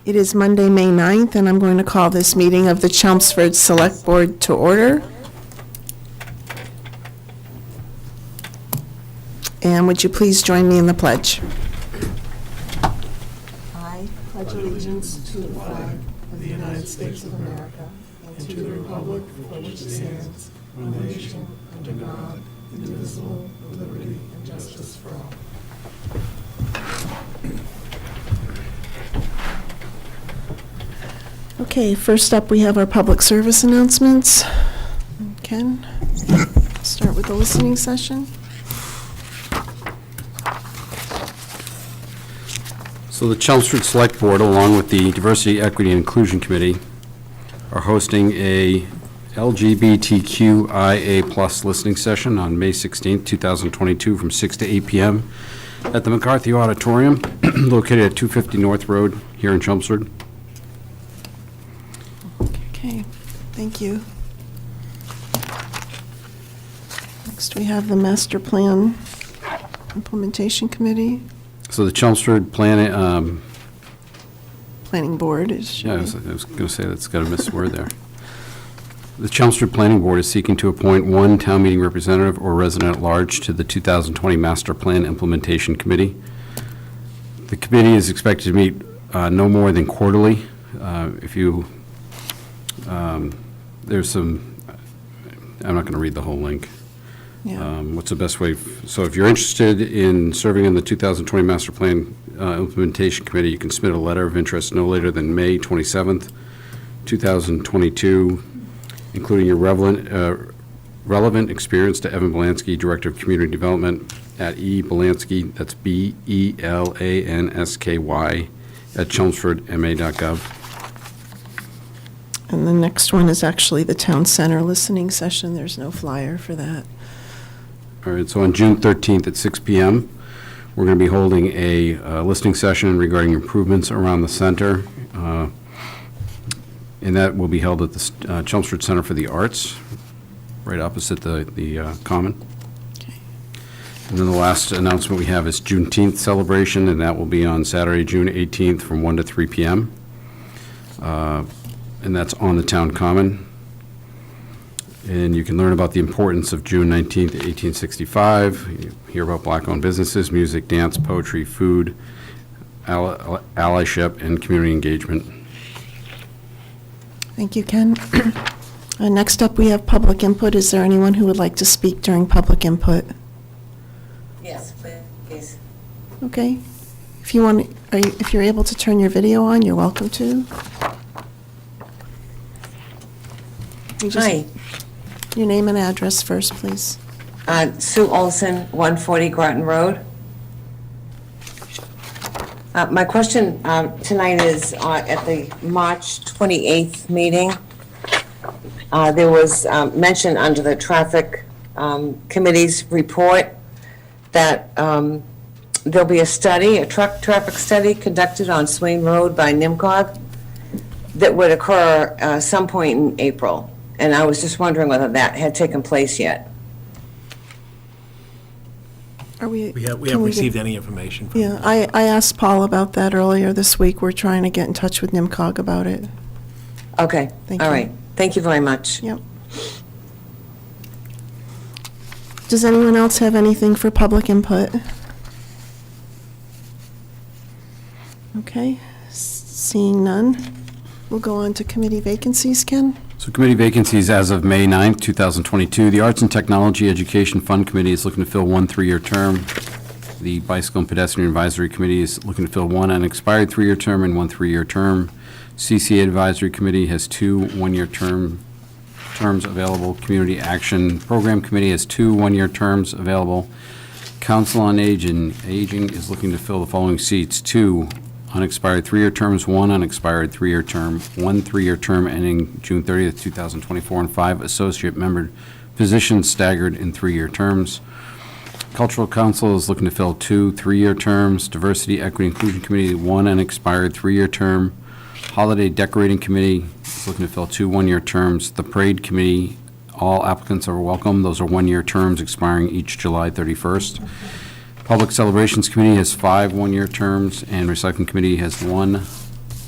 It is Monday, May 9th, and I'm going to call this meeting of the Chelmsford Select Board to order. And would you please join me in the pledge? I pledge allegiance to the flag of the United States of America and to the republic for which it stands, one nation, under God, indivisible, with liberty and justice for all. Okay, first up we have our public service announcements. Ken, start with the listening session. So the Chelmsford Select Board, along with the Diversity, Equity, and Inclusion Committee, are hosting a LGBTQIA+ listening session on May 16th, 2022 from 6 to 8 p.m. at the McCarthy Auditorium, located at 250 North Road here in Chelmsford. Okay, thank you. Next we have the Master Plan Implementation Committee. So the Chelmsford Planning Board is. Yeah, I was going to say that's got a missed word there. The Chelmsford Planning Board is seeking to appoint one town meeting representative or resident at large to the 2020 Master Plan Implementation Committee. The committee is expected to meet no more than quarterly. There's some, I'm not going to read the whole link. Yeah. What's the best way? So if you're interested in serving in the 2020 Master Plan Implementation Committee, you can submit a letter of interest no later than May 27th, 2022, including your relevant experience to Evan Belansky, Director of Community Development at Belansky, that's BELANSKY, at chelmsfordma.gov. And the next one is actually the Town Center listening session. There's no flyer for that. All right, so on June 13th at 6 p.m., we're going to be holding a listening session regarding improvements around the center, and that will be held at the Chelmsford Center for the Arts, right opposite the Common. Okay. And then the last announcement we have is Juneteenth Celebration, and that will be on Saturday, June 18th from 1 to 3 p.m., and that's on the Town Common. And you can learn about the importance of June 19th, 1865, you hear about black-owned businesses, music, dance, poetry, food, allyship, and community engagement. Thank you, Ken. Next up, we have public input. Is there anyone who would like to speak during public input? Yes, please. Okay. If you're able to turn your video on, you're welcome to. Hi. Your name and address first, please. Sue Olson, 140 Groton Road. My question tonight is at the March 28th meeting, there was mention under the Traffic Committee's report that there'll be a study, a truck traffic study conducted on Swain Road by NIMCOG that would occur some point in April. And I was just wondering whether that had taken place yet. We haven't received any information from Yeah, I asked Paul about that earlier this week. We're trying to get in touch with NIMCOG about it. Okay, Thank all you. right. Thank you very much. Yep. Does anyone else have anything for public input? Okay, seeing none, we'll go on to committee vacancies, Ken. So committee vacancies as of May 9th, 2022. The Arts and Technology Education Fund Committee is looking to fill one 3-year term. The Bicycle and Pedestrian Advisory Committee is looking to fill one unexpired 3-year term and one 3-year term. CCA Advisory Committee has 2 1-year terms available. Community Action Program Committee has 2 1-year terms available. Council on Aging is looking to fill the following seats: 2 unexpired 3-year terms, 1 unexpired 3-year term, 1 3-year term ending June 30th, 2024, and 5 associate member positions staggered in 3-year terms. Cultural Council is looking to fill 2 3-year terms. Diversity, Equity, Inclusion Committee, 1 unexpired 3-year term. Holiday Decorating Committee is looking to fill 2 1-year terms. The Parade Committee, all applicants are welcome. Those are 1-year terms expiring each July 31st. Public Celebrations Committee has 5 1-year terms, and Recycling Committee has 1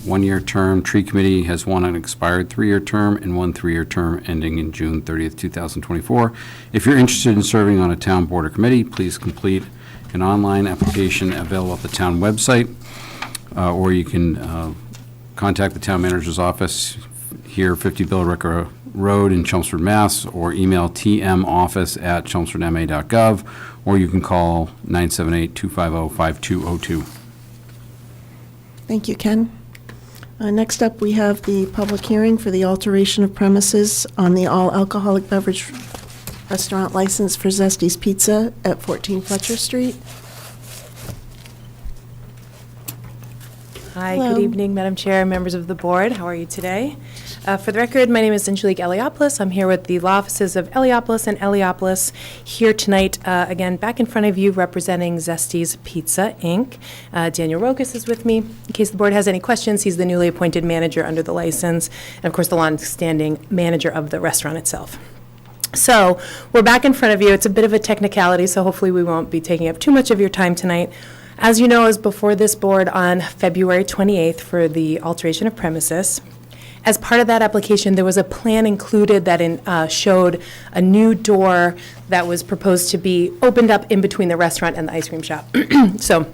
1-year term. Tree Committee has one unexpired 3-year term and one 3-year term ending in June 30th, 2024. If you're interested in serving on a town board or committee, please complete an online application available at the town website, or you can contact the town manager's office here, 50 Billerica Road in Chelmsford, Mass., or email tmoffice@chelmsfordma.gov, or you can call 978-250-5202. Thank you, Ken. Next up, we have the public hearing for the alteration of premises on the all-alcoholic beverage restaurant license for Zesty's Pizza at 14 Fletcher Street. Hi, Hello. good evening, Madam Chair, members of the board. How are you today? For the record, my name is Angelique Eliopoulos. I'm here with the law offices of Eliopoulos and Eliopoulos here tonight, again, back in front of you representing Zesty's Pizza, Inc. Daniel Rokas is with me. In case the board has any questions, he's the newly appointed manager under the license, and of course, the longstanding manager of the restaurant itself. So we're back in front of you. It's a bit of a technicality, so hopefully we won't be taking up too much of your time tonight. As you know, I was before this board on February 28th for the alteration of premises. As part of that application, there was a plan included that showed a new door that was proposed to be opened up in between the restaurant and the ice cream shop. So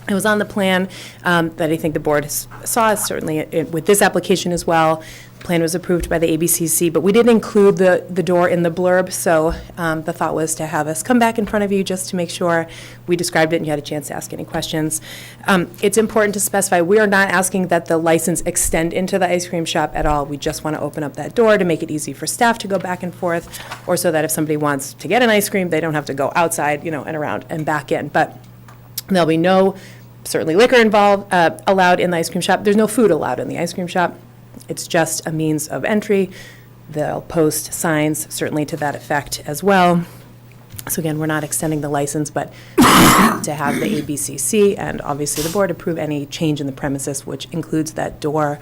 it was on the plan that I think the board saw, certainly with this application as well. The plan was approved by the ABCC, but we didn't include the door in the blurb, so the thought was to have us come back in front of you just to make sure we described it and you had a chance to ask any questions. It's important to specify, we are not asking that the license extend into the ice cream shop at all. We just want to open up that door to make it easy for staff to go back and forth, or so that if somebody wants to get an ice cream, they don't have to go outside, and around and back in. But there'll be no, certainly liquor involved, allowed in the ice cream shop. There's no food allowed in the ice cream shop. It's just a means of entry. They'll post signs, certainly to that effect as well. So again, we're not extending the license, but to have the ABCC and obviously the board approve any change in the premises, which includes that door.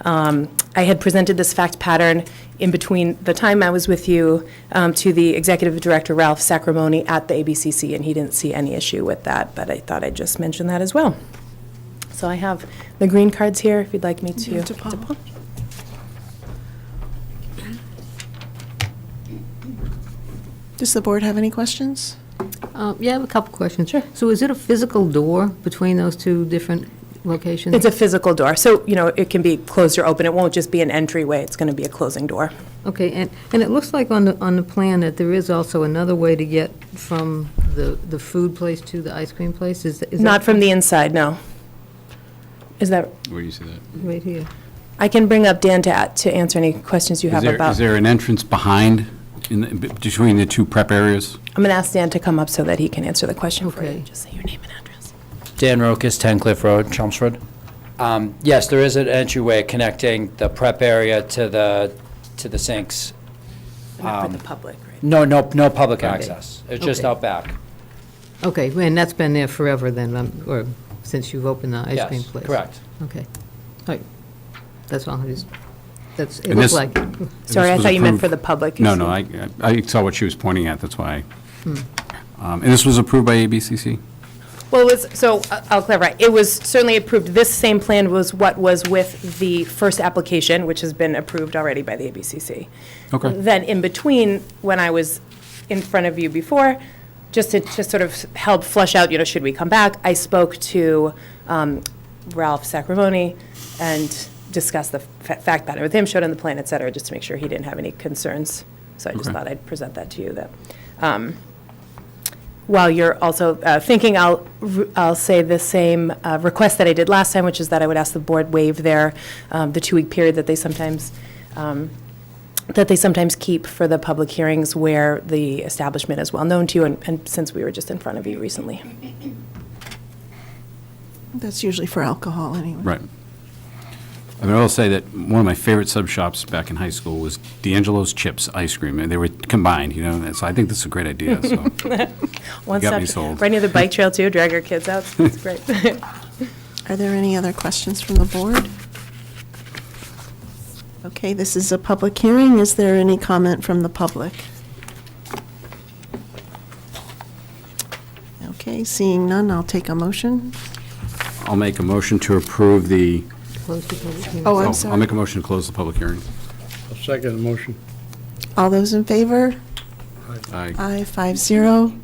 I had presented this fact pattern in between the time I was with you to the executive director, Ralph Sacramone, at the ABCC, and he didn't see any issue with that, but I thought I'd just mention that as well. So I have the green cards here, if you'd like me to pull. Does the board have any questions? Yeah, I have a couple questions. Sure. So is it a physical door between those two different locations? It's a physical door, so, it can be closed or open. It won't just be an entryway, it's going to be a closing door. Okay, and it looks like on the plan that there is also another way to get from the food place to the ice cream place? Is Not that from the inside, no. Is that, Where do you see that? right here? I can bring up Dan to answer any questions you have about. Is there an entrance behind, between the two prep areas? I'm going to ask Dan to come up so that he can answer the question for you. Okay. Just say your name and address. Dan Rokas, 10 Cliff Road, Chelmsford. Yes, there is an entryway connecting the prep area to the sinks. Not for the public, right? No public Okay. access. It's just Okay. out back. Okay, and that's been there forever then, or since you've opened the ice cream Yes, place? correct. Okay. All right. That's all. It And looks this- like, Sorry, I was thought you meant approved- for the public. No, I saw what she was pointing at, that's why. And this was approved by ABCC? Well, I'll clarify. It was certainly approved. This same plan was what was with the first application, which has been approved already by the ABCC. Okay. Then in between, when I was in front of you before, just to sort of help flush out, should we come back, I spoke to Ralph Sacramone and discussed the fact pattern with him, showed him the plan, et cetera, just to make sure he didn't have any concerns. So I just Okay. thought I'd present that to you, that while you're also thinking, I'll say the same request that I did last time, which is that I would ask the board waive the 2-week period that they sometimes keep for the public hearings where the establishment is well known to you, and since we were just in front of you recently. That's usually for alcohol anyway. Right. I will say that one of my favorite sub shops back in high school was D'Angelo's Chips Ice Cream, and they were combined, and so I think this is a great idea, so. One got me step, sold. right near the bike trail too, drag our kids out, it's great. Are there any other questions from the board? Okay, this is a public hearing. Is there any comment from the public? Okay, seeing none, I'll take a motion. I'll make a motion to approve the close the public hearing. Oh, I'm I'll sorry. make a motion to close the public hearing. I'll second the motion. All those in favor? Aye. Aye, 5-0.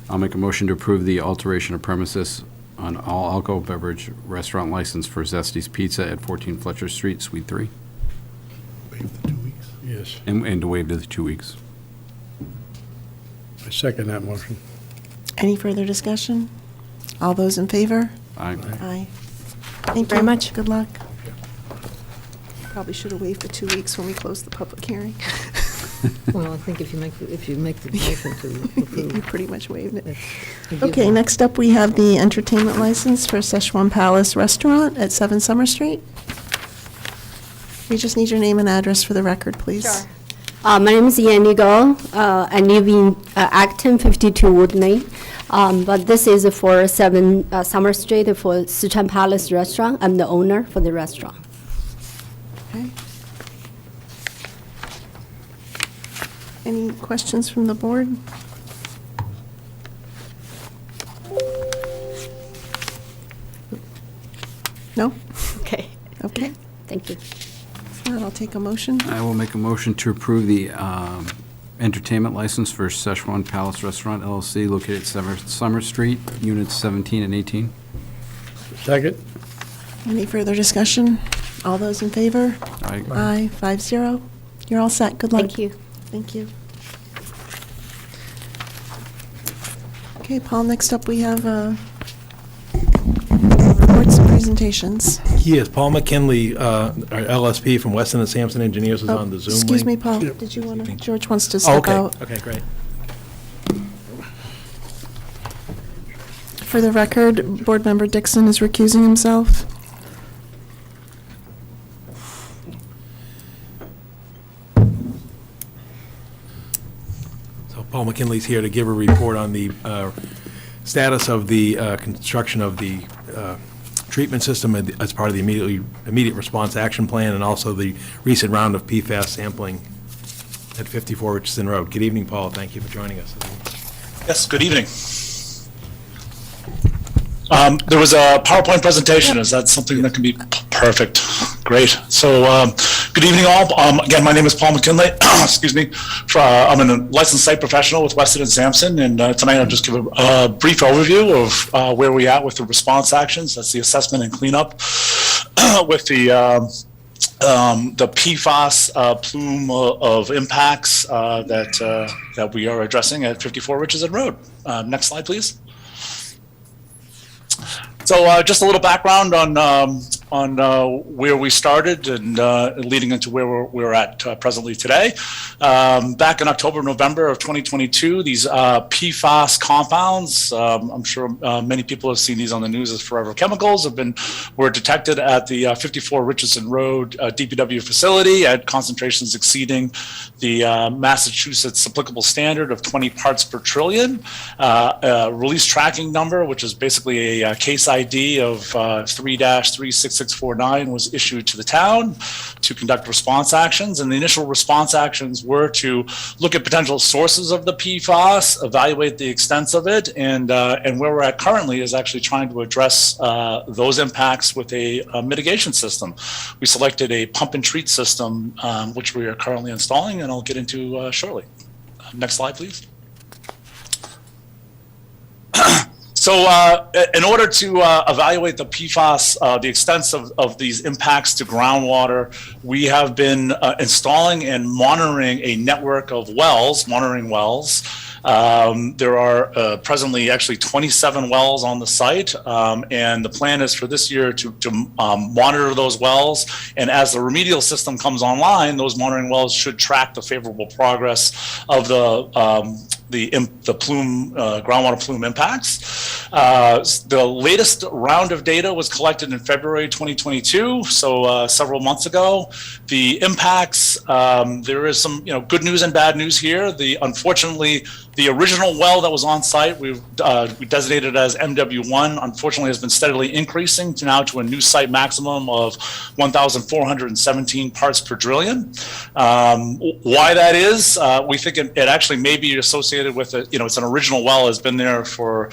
I'll make a motion to approve the alteration of premises on all alcohol beverage restaurant license for Zesty's Pizza at 14 Fletcher Street, Suite 3, Waive the 2 weeks? Yes, and to waive the 2 weeks. I second that motion. Any further discussion? All those in favor? Aye. Aye. Thank you very much. Good luck. Probably should have waived the 2 weeks when we closed the public hearing. Well, I think if you make the motion to You approve. pretty much waived it. you give Okay, them- next up, we have the entertainment license for Szechuan Palace Restaurant at 7 Summer Street. We just need your name and address for the record, please. Sure. My name is Yanni Go. I live in Acton, 52 Wood Lane. But this is for 7 Summer Street for Szechuan Palace Restaurant. I'm the owner for the restaurant. Okay. Any questions from the board? No? Okay, Okay. thank you. If not, I'll take a motion. I will make a motion to approve the entertainment license for Szechuan Palace Restaurant LLC located at Summer Street, Units 17 and 18. Second? Any further discussion? All those in favor? Aye. Aye, 5-0. You're all set. Good luck. Thank you. Thank you. Okay, Paul, next up we have reports and presentations. Yes, Paul McKinley, our LSP from Weston and Sampson Engineers is Oh, on the Zoom link. excuse me, Paul, Yep. did you want to, George wants to Oh, step okay, out. okay, great. For the record, Board Member Dixon is recusing himself. So Paul McKinley's here to give a report on the status of the construction of the treatment system as part of the immediate response action plan, and also the recent round of PFAS sampling at 54 Richardson Road. Good evening, Paul. Thank you for joining us. Yes, good evening. There was a PowerPoint presentation. Is that something that can be perfect? Great. So, good evening, all. Again, my name is Paul McKinley. Excuse me. I'm a licensed site professional with Weston and Sampson, and tonight I'll just give a brief overview of where we're at with the response actions. That's the assessment and cleanup with the PFAS plume of impacts that we are addressing at 54 Richardson Road. Next slide, please. So just a little background on where we started and leading into where we're at presently today. Back in October, November of 2022, these PFAS compounds, I'm sure many people have seen these on the news as forever chemicals, were detected at the 54 Richardson Road DPW facility at concentrations exceeding the Massachusetts applicable standard of 20 parts per trillion. Release tracking number, which is basically a case ID of 3-36649, was issued to the town to conduct response actions. And the initial response actions were to look at potential sources of the PFAS, evaluate the extent of it, and where we're at currently is actually trying to address those impacts with a mitigation system. We selected a pump and treat system, which we are currently installing, and I'll get into shortly. Next slide, please. So in order to evaluate the PFAS, the extent of these impacts to groundwater, we have been installing and monitoring a network of monitoring wells. There are presently actually 27 wells on the site, and the plan is for this year to monitor those wells. And as the remedial system comes online, those monitoring wells should track the favorable progress of the plume, groundwater plume impacts. The latest round of data was collected in February 2022, so several months ago. The impacts, there is some good news and bad news here. Unfortunately, The original well that was on site, we designated as MW1, unfortunately has been steadily increasing to a new site maximum of 1,417 parts per trillion. Why that is, we think it actually may be associated with it's an original well, has been there for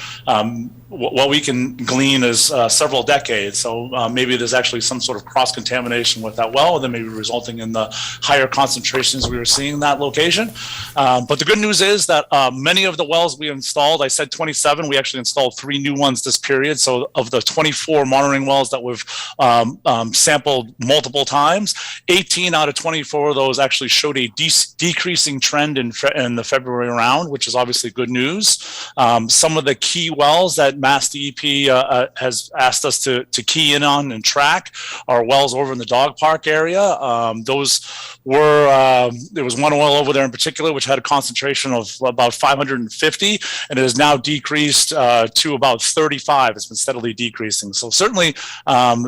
what we can glean is several decades. So maybe there's actually some sort of cross-contamination with that well, and then maybe resulting in the higher concentrations we were seeing in that location. But the good news is that many of the wells we installed, I said 27, we actually installed 3 new ones this period. So of the 24 monitoring wells that we've sampled multiple times, 18 out of 24 of those actually showed a decreasing trend in the February round, which is obviously good news. Some of the key wells that Mass DEP has asked us to key in on and track are wells over in the dog park area. Those were, there was one well over there in particular, which had a concentration of about 550, and it has now decreased to about 35. It's been steadily decreasing. So certainly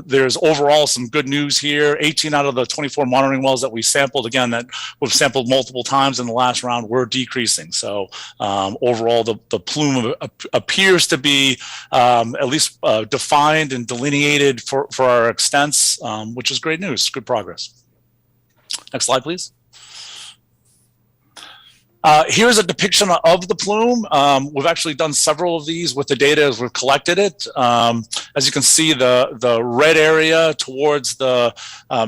there's overall some good news here. 18 out of the 24 monitoring wells that we sampled, again, that we've sampled multiple times in the last round, were decreasing. So overall, the plume appears to be at least defined and delineated for our extents, which is great news, good progress. Next slide, please. Here's a depiction of the plume. We've actually done several of these with the data as we've collected it. As you can see, the red area towards the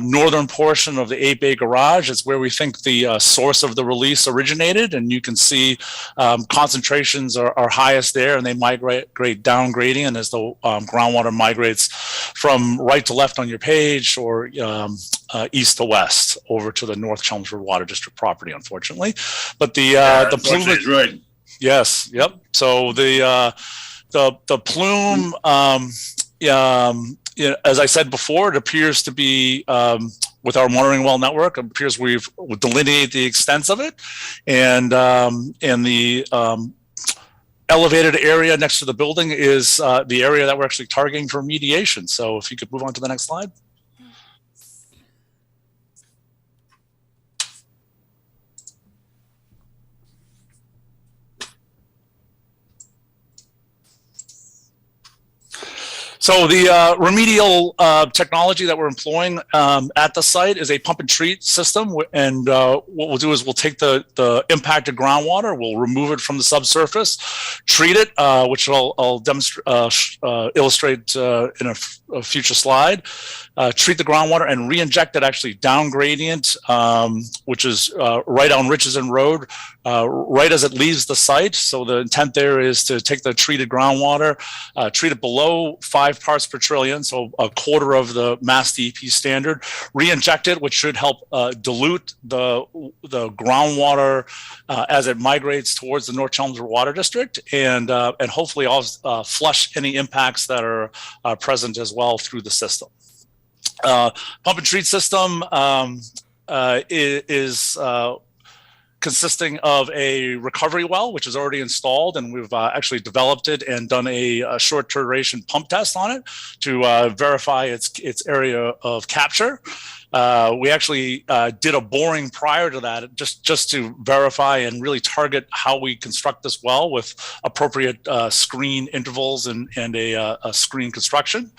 northern portion of the 8-bay garage is where we think the source of the release originated. And you can see concentrations are highest there, and they migrate down gradient as the groundwater migrates from right to left on your page, or east to west over to the North Chelmsford Water District property, unfortunately. But the plume is right. Yes. Yep. So the plume, as I said before, it appears to be with our monitoring well network. It appears we've delineated the extents of it, and the elevated area next to the building is the area that we're actually targeting for remediation. So if you could move on to the next slide. So the remedial technology that we're employing at the site is a pump and treat system. And what we'll do is we'll take the impacted groundwater, we'll remove it from the subsurface, treat it, which I'll demonstrate, illustrate in a future slide, treat the groundwater and re-inject it actually down gradient, which is right on Richardson Road, right as it leaves the site. So the intent there is to take the treated groundwater, treat it below 5 parts per trillion, so a quarter of the Mass DEP standard, re-inject it, which should help dilute the groundwater as it migrates towards the North Chelmsford Water District, and hopefully flush any impacts that are present as well through the system. Pump and treat system is consisting of a recovery well, which is already installed, and we've actually developed it and done a short duration pump test on it to verify its area of capture. We actually did a boring prior to that, just to verify and really target how we construct this well with appropriate screen intervals and a screen construction.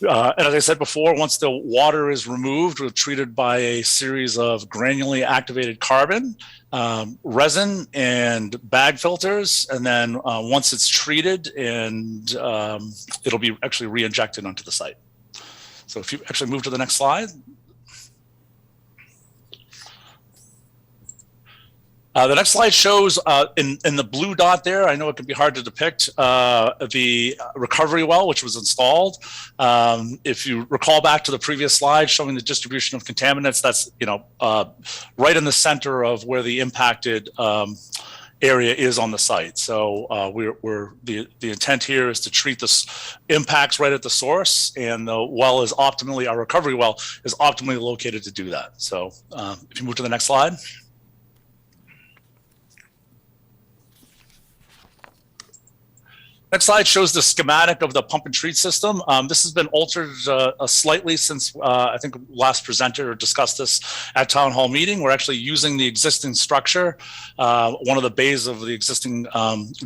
And as I said before, once the water is removed, we're treated by a series of granularly activated carbon, resin, and bag filters. And then once it's treated, and it'll be actually re-injected onto the site. So if you actually move to the next slide. The next slide shows in the blue dot there, I know it can be hard to depict, the recovery well, which was installed. If you recall back to the previous slide showing the distribution of contaminants, that's right in the center of where the impacted area is on the site. So the intent here is to treat the impacts right at the source, and the well is optimally, our recovery well is optimally located to do that. So if you move to the next slide. Next slide shows the schematic of the pump and treat system. This has been altered slightly since I think last presented or discussed this at town hall meeting. We're actually using the existing structure, one of the bays of the existing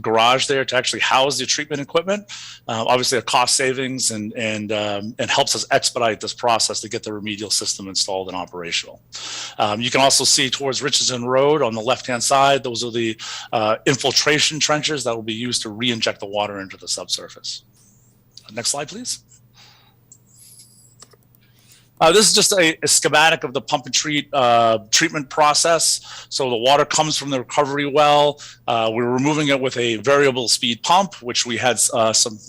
garage there to actually house the treatment equipment. Obviously a cost savings and helps us expedite this process to get the remedial system installed and operational. You can also see towards Richardson Road on the left-hand side, those are the infiltration trenches that will be used to re-inject the water into the subsurface. Next slide, please. This is just a schematic of the pump and treat treatment process. So the water comes from the recovery well. We're removing it with a variable speed pump, which we had some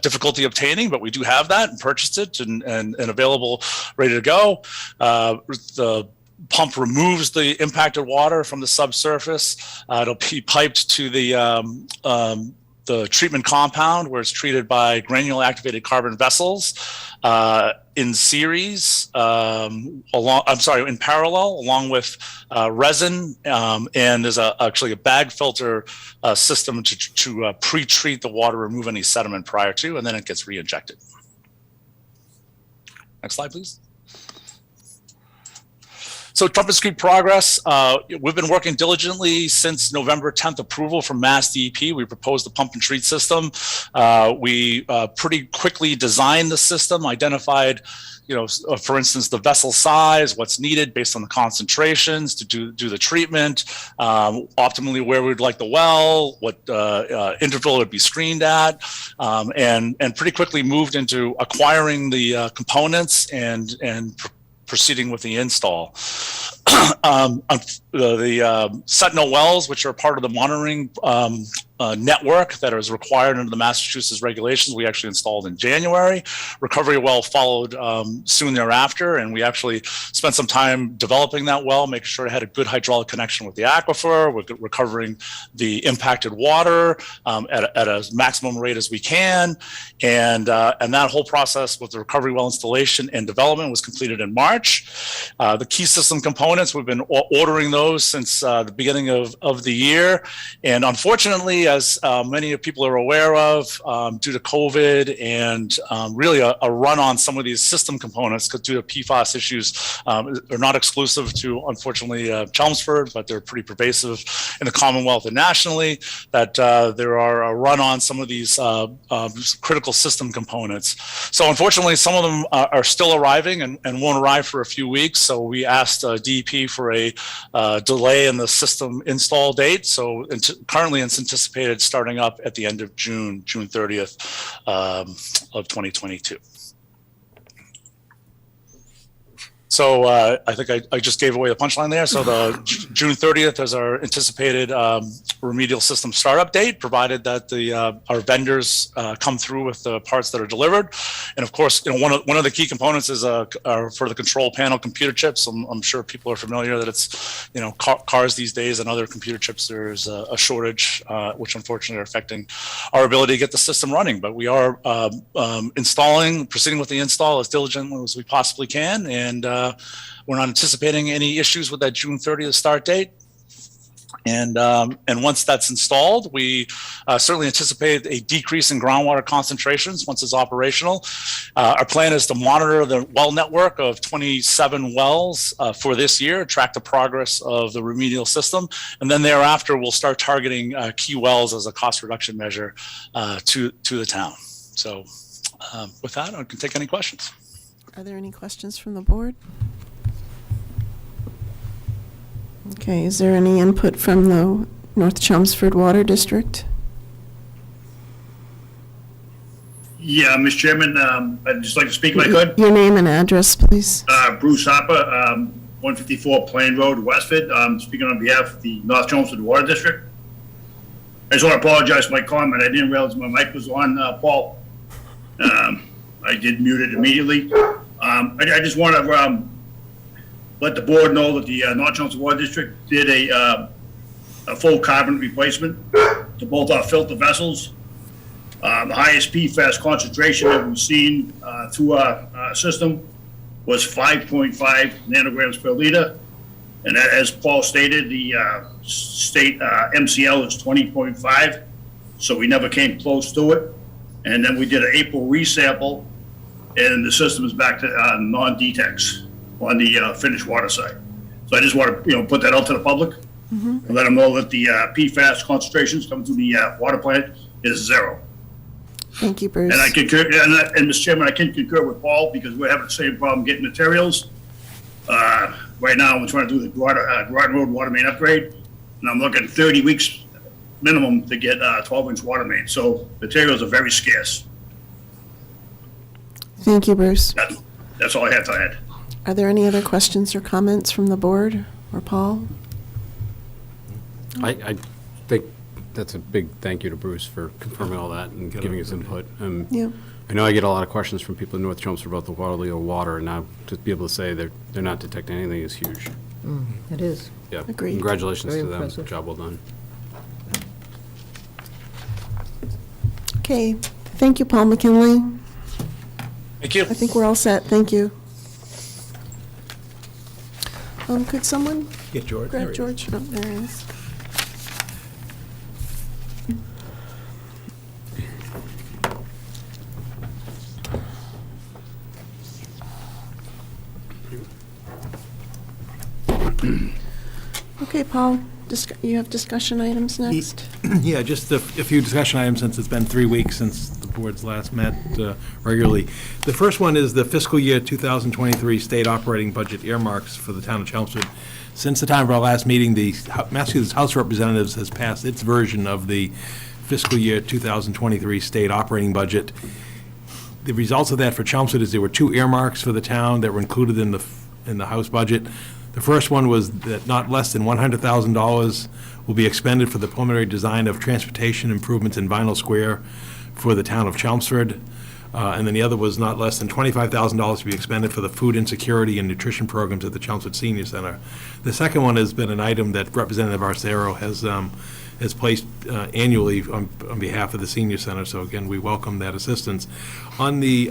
difficulty obtaining, but we do have that and purchased it and available, ready to go. The pump removes the impacted water from the subsurface. It'll be piped to the treatment compound where it's treated by granule activated carbon vessels in series, in parallel, along with resin, and there's actually a bag filter system to pre-treat the water, remove any sediment prior to, and then it gets re-injected. Next slide, please. So Trumpet Creek progress, we've been working diligently since November 10th approval from Mass DEP. We proposed the pump and treat system. We pretty quickly designed the system, identified, for instance, the vessel size, what's needed based on the concentrations to do the treatment, optimally where we'd like the well, what interval it would be screened at, and pretty quickly moved into acquiring the components and proceeding with the install. The Sentinel Wells, which are part of the monitoring network that is required under the Massachusetts regulations, we actually installed in January. Recovery well followed soon thereafter, and we actually spent some time developing that well, making sure it had a good hydraulic connection with the aquifer. We're recovering the impacted water at a maximum rate as we can, and that whole process with the recovery well installation and development was completed in March. The key system components, we've been ordering those since the beginning of the year, and unfortunately, as many people are aware of, due to COVID and really a run on some of these system components, because due to PFAS issues, are not exclusive to, unfortunately, Chelmsford, but they're pretty pervasive in the Commonwealth and nationally, that there are a run on some of these critical system components. So unfortunately, some of them are still arriving and won't arrive for a few weeks. So we asked DEP for a delay in the system install date. So currently it's anticipated starting up at the end of June 30th of 2022. So I think I just gave away the punchline there. So the June 30th is our anticipated remedial system startup date, provided that our vendors come through with the parts that are delivered. And of course, one of the key components is for the control panel computer chips. I'm sure people are familiar that it's cars these days and other computer chips. There's a shortage, which unfortunately are affecting our ability to get the system running. But we are proceeding with the install as diligently as we possibly can, and we're not anticipating any issues with that June 30th start date. And once that's installed, we certainly anticipate a decrease in groundwater concentrations once it's operational. Our plan is to monitor the well network of 27 wells for this year, track the progress of the remedial system, and then thereafter we'll start targeting key wells as a cost reduction measure to the town. So with that, I can take any questions. Are there any questions from the board? Okay, is there any input from the North Chelmsford Water District? Yeah, Mr. Chairman, I'd just like to speak if I could. Your name and address, please. Bruce Hopper, 154 Plain Road, Westford. Speaking on behalf of the North Chelmsford Water District. I just want to apologize for my comment. I didn't realize my mic was on, Paul. I did mute it immediately. I just want to let the board know that the North Chelmsford Water District did a full carbon replacement to both our filter vessels. The highest PFAS concentration that we've seen through our system was 5.5 nanograms per liter. And as Paul stated, the state MCL is 20.5. so we never came close to it. And then we did an April resample, and the system is back to non-detex on the finished water side. So I just want to, put that out to the public and let them know that the PFAS concentrations coming through the water plant is 0. Thank you, Bruce. And I concur, and Mr. Chairman, I can concur with Paul because we're having the same problem getting materials. Right now, we're trying to do the Groton Road water main upgrade, and I'm looking 30 weeks minimum to get 12-inch water main. So materials are very scarce. Thank you, Bruce. That's all I have to add. Are there any other questions or comments from the board or Paul? I think that's a big thank you to Bruce for confirming all that and giving us input. Yeah. I know I get a lot of questions from people in North Chelmsford about the quality of water, and now to be able to say they're not detecting anything is huge. It is. Yeah. Agreed. Congratulations Very to them. impressive. Job well done. Okay, thank you, Paul McKinley. Thank you. I think we're all set, thank you. Could someone Get George. There grab he is. George? Oh, there he is. Okay, Paul, you have discussion items next? Yeah, just a few discussion items since it's been 3 weeks since the board's last met regularly. The first one is the fiscal year 2023 state operating budget earmarks for the town of Chelmsford. Since the time of our last meeting, the Massachusetts House of Representatives has passed its version of the fiscal year 2023 state operating budget. The results of that for Chelmsford is there were 2 earmarks for the town that were included in the House budget. The first one was that not less than $100,000 will be expended for the preliminary design of transportation improvements in Vinyl Square for the town of Chelmsford. And then the other was not less than $25,000 to be expended for the food insecurity and nutrition programs at the Chelmsford Senior Center. The second one has been an item that Representative Arcero has placed annually on behalf of the Senior Center. So again, we welcome that assistance. On the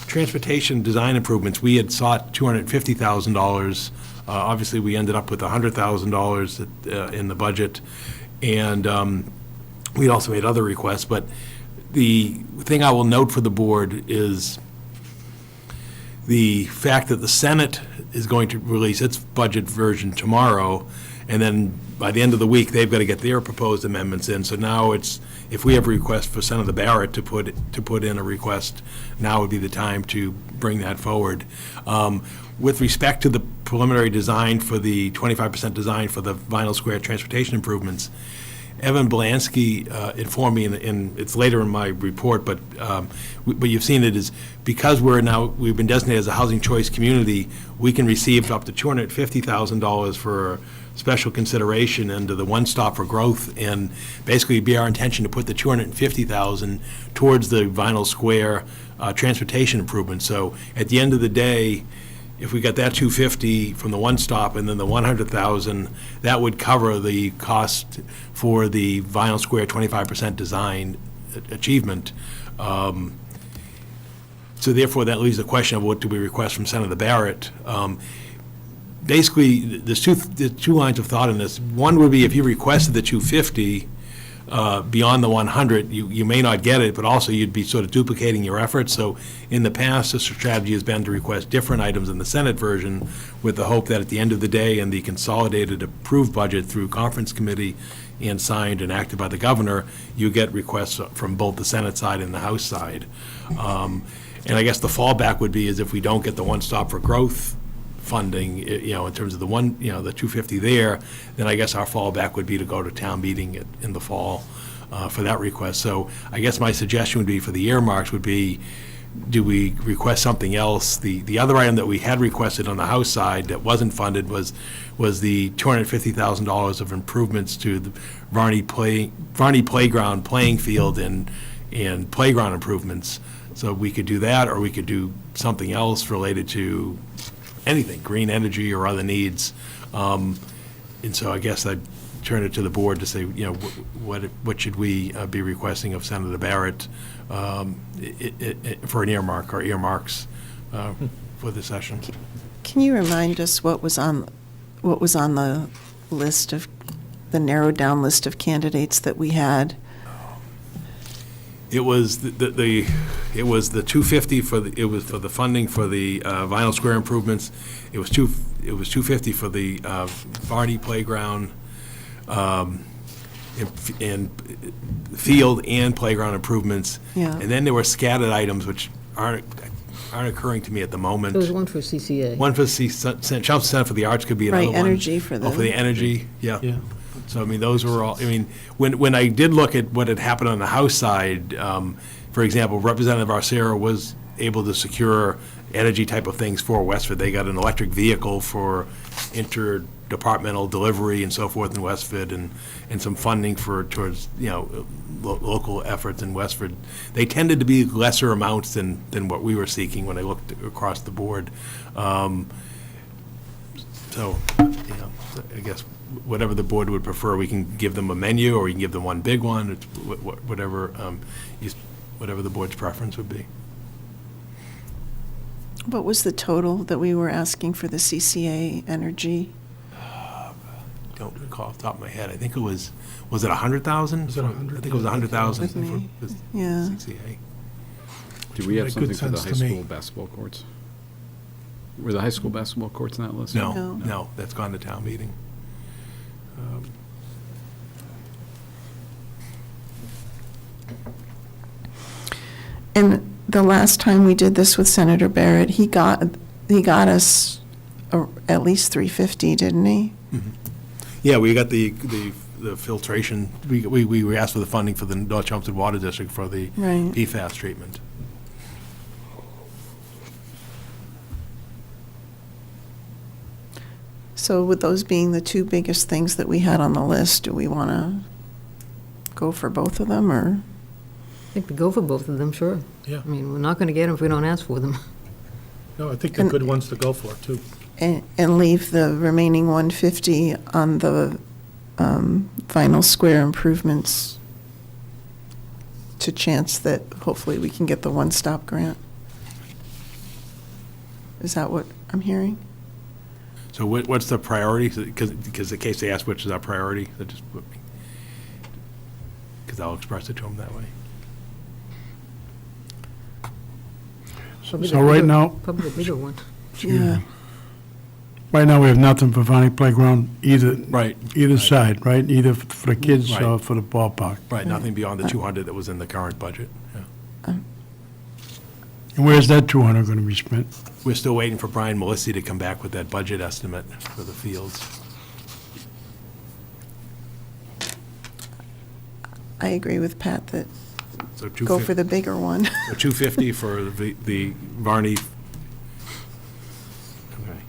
transportation design improvements, we had sought $250,000. Obviously, we ended up with $100,000 in the budget, and we also made other requests. But the thing I will note for the board is the fact that the Senate is going to release its budget version tomorrow, and then by the end of the week, they've got to get their proposed amendments in. So now it's, if we have a request for Senator Barrett to put in a request, now would be the time to bring that forward. With respect to the preliminary design for the 25% design for the Vinyl Square transportation improvements, Evan Belansky informed me, and it's later in my report, but you've seen it, is because we've been designated as a housing choice community, we can receive up to $250,000 for special consideration under the One Stop for Growth, and basically it'd be our intention to put the $250,000 towards the Vinyl Square transportation improvement. So at the end of the day, if we got that $250,000 from the One Stop and then the $100,000, that would cover the cost for the Vinyl Square 25% design achievement. So therefore, that leaves the question of what do we request from Senator Barrett. Basically, there's two lines of thought in this. One would be if you requested the $250,000 beyond the $100,000, you may not get it, but also you'd be sort of duplicating your efforts. So in the past, the strategy has been to request different items in the Senate version with the hope that at the end of the day, in the consolidated approved budget through conference committee and signed and acted by the governor, you get requests from both the Senate side and the House side. And I guess the fallback would be is if we don't get the One Stop for Growth funding, in terms of the $250,000 there, then I guess our fallback would be to go to town meeting in the fall for that request. So I guess my suggestion would be for the earmarks would be, do we request something else? The other item that we had requested on the House side that wasn't funded was the $250,000 of improvements to the Varney Playground playing field and playground improvements. So we could do that, or we could do something else related to anything, green energy or other needs. And so I guess I'd turn it to the board to say, what should we be requesting of Senator Barrett for an earmark or earmarks for the session? Can you remind us what was on the list of, the narrowed down list of candidates that we had It was it was the 250 for the, it was for the funding for the vinyl square improvements. It was 250 for the Varney Playground, and field and playground improvements. Yeah. And then there were scattered items which aren't occurring to me at the moment. There was one for CCA. One for Chelmsford Center for the Arts could be another Right, one. energy for the. Oh, for the energy, yeah. So, I mean, those were all, I mean, when I did look at what had happened on the House side, for example, Representative Arcero was able to secure energy type of things for Westford. They got an electric vehicle for interdepartmental delivery and so forth in Westford, and some funding towards, local efforts in Westford. They tended to be lesser amounts than what we were seeking when I looked across the board. So, I guess whatever the board would prefer, we can give them a menu, or you can give them one big one, it's whatever, whatever the board's preference would be. What was the total that we were asking for the CCA energy? Don't recall off the top of my head. I think it was it 100,000? Was it 100? I think it was 100,000 With me. for Yeah. CCA. Do we have Made good something for the sense high to me. school basketball courts? Were the high school basketball courts in that list? No, that's gone to town meeting. And the last time we did this with Senator Barrett, he got us at least 350, didn't he? Yeah, we got the filtration, we asked for the funding for the North Chelmsford Water District for the Right. PFAS treatment. So with those being the two biggest things that we had on the list, do we want to go for both of them, or? I think we go for both of them, sure. Yeah. I mean, we're not going to get them if we don't ask for them. No, I think they're good ones to go for, too. And leave the remaining 150 on the vinyl square improvements to chance that hopefully we can get the one-stop grant. Is that what I'm hearing? So what's the priority? Because in case they ask which is our priority, they just put me, because I'll express it to them that way. Probably the So right bigger- now, Probably the bigger one. Yeah. right now, we have nothing for Vonnie Playground either. Right. Either side, right? Either for the kids or Right. for the ballpark. Right, nothing beyond the 200 that was in the current budget, yeah. And where's that 200 going to be spent? We're still waiting for Brian Melissi to come back with that budget estimate for the fields. I agree with Pat that So go for the bigger one. 250 for the Varney. Okay.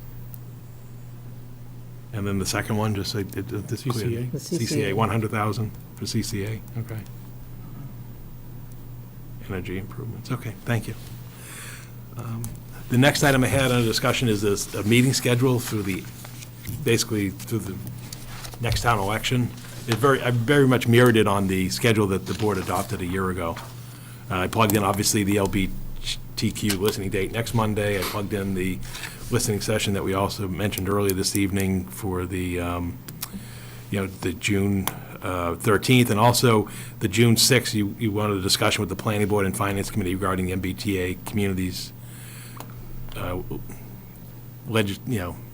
And then the second one, just say, this clear. CCA. The CCA, 100,000 for CCA, okay. Energy improvements, okay, thank you. The next item I had under discussion is this, a meeting schedule basically through the next town election. I very much mirrored it on the schedule that the board adopted a year ago. I plugged in, obviously, the LBTQ listening date next Monday. I plugged in the listening session that we also mentioned earlier this evening for the, the June 13th, and also the June 6th, you wanted a discussion with the Planning Board and Finance Committee regarding the MBTA communities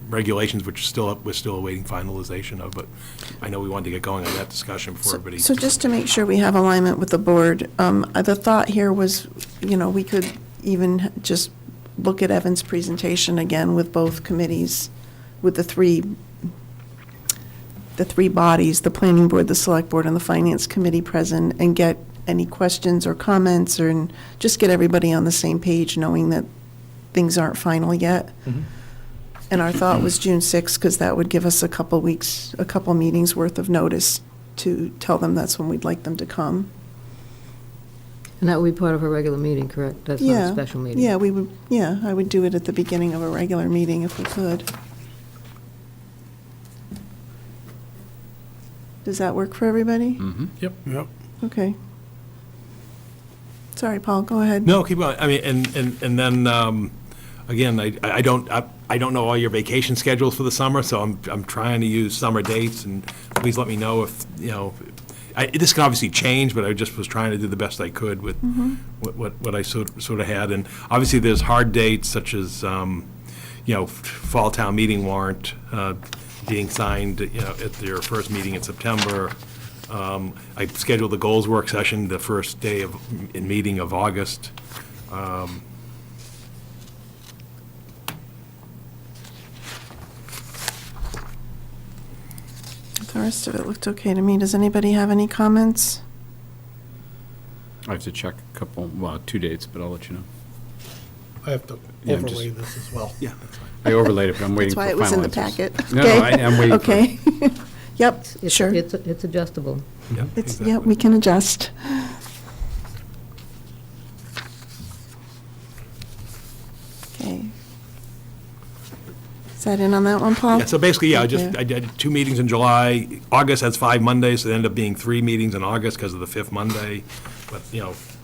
regulations, which we're still awaiting finalization of, but I know we wanted to get going on that discussion before everybody. So just to make sure we have alignment with the board, the thought here was, we could even just look at Evan's presentation again with both committees, with the three bodies, the planning board, the select board, and the finance committee present, and get any questions or comments, and just get everybody on the same page, knowing that things aren't final yet. And our thought was June 6th, because that would give us a couple meetings worth of notice to tell them that's when we'd like them to come. And that would be part of a regular meeting, correct? That's not a special meeting? Yeah, I would do it at the beginning of a regular meeting if we could. Does that work for everybody? Yep. Okay. Sorry, Paul, go ahead. No, keep going. I mean, and then, again, I don't know all your vacation schedules for the summer, so I'm trying to use summer dates, and please let me know if, This can obviously change, but I just was trying to do the best I could with what I sort of had. And obviously, there's hard dates such as, fall town meeting warrant being signed, at their first meeting in September. I scheduled the goals work session the first day in meeting of August. The rest of it looked okay to me. Does anybody have any comments? I have to check a couple, 2 dates, but I'll let you know. I have to Yeah, overlay this as well. Yeah, that's fine. I overlaid it, but I'm waiting That's for why final it was in the answers. packet. No, Okay. I'm waiting for it. Okay. Yep, sure. It's adjustable. Yeah, It's, exactly. yeah, we can adjust. Okay. Is that in on that one, Paul? Yeah, so basically, yeah, Thank I did 2 meetings in July. August has 5 Mondays, so it ended up being 3 meetings in August because of the 5th Monday. But,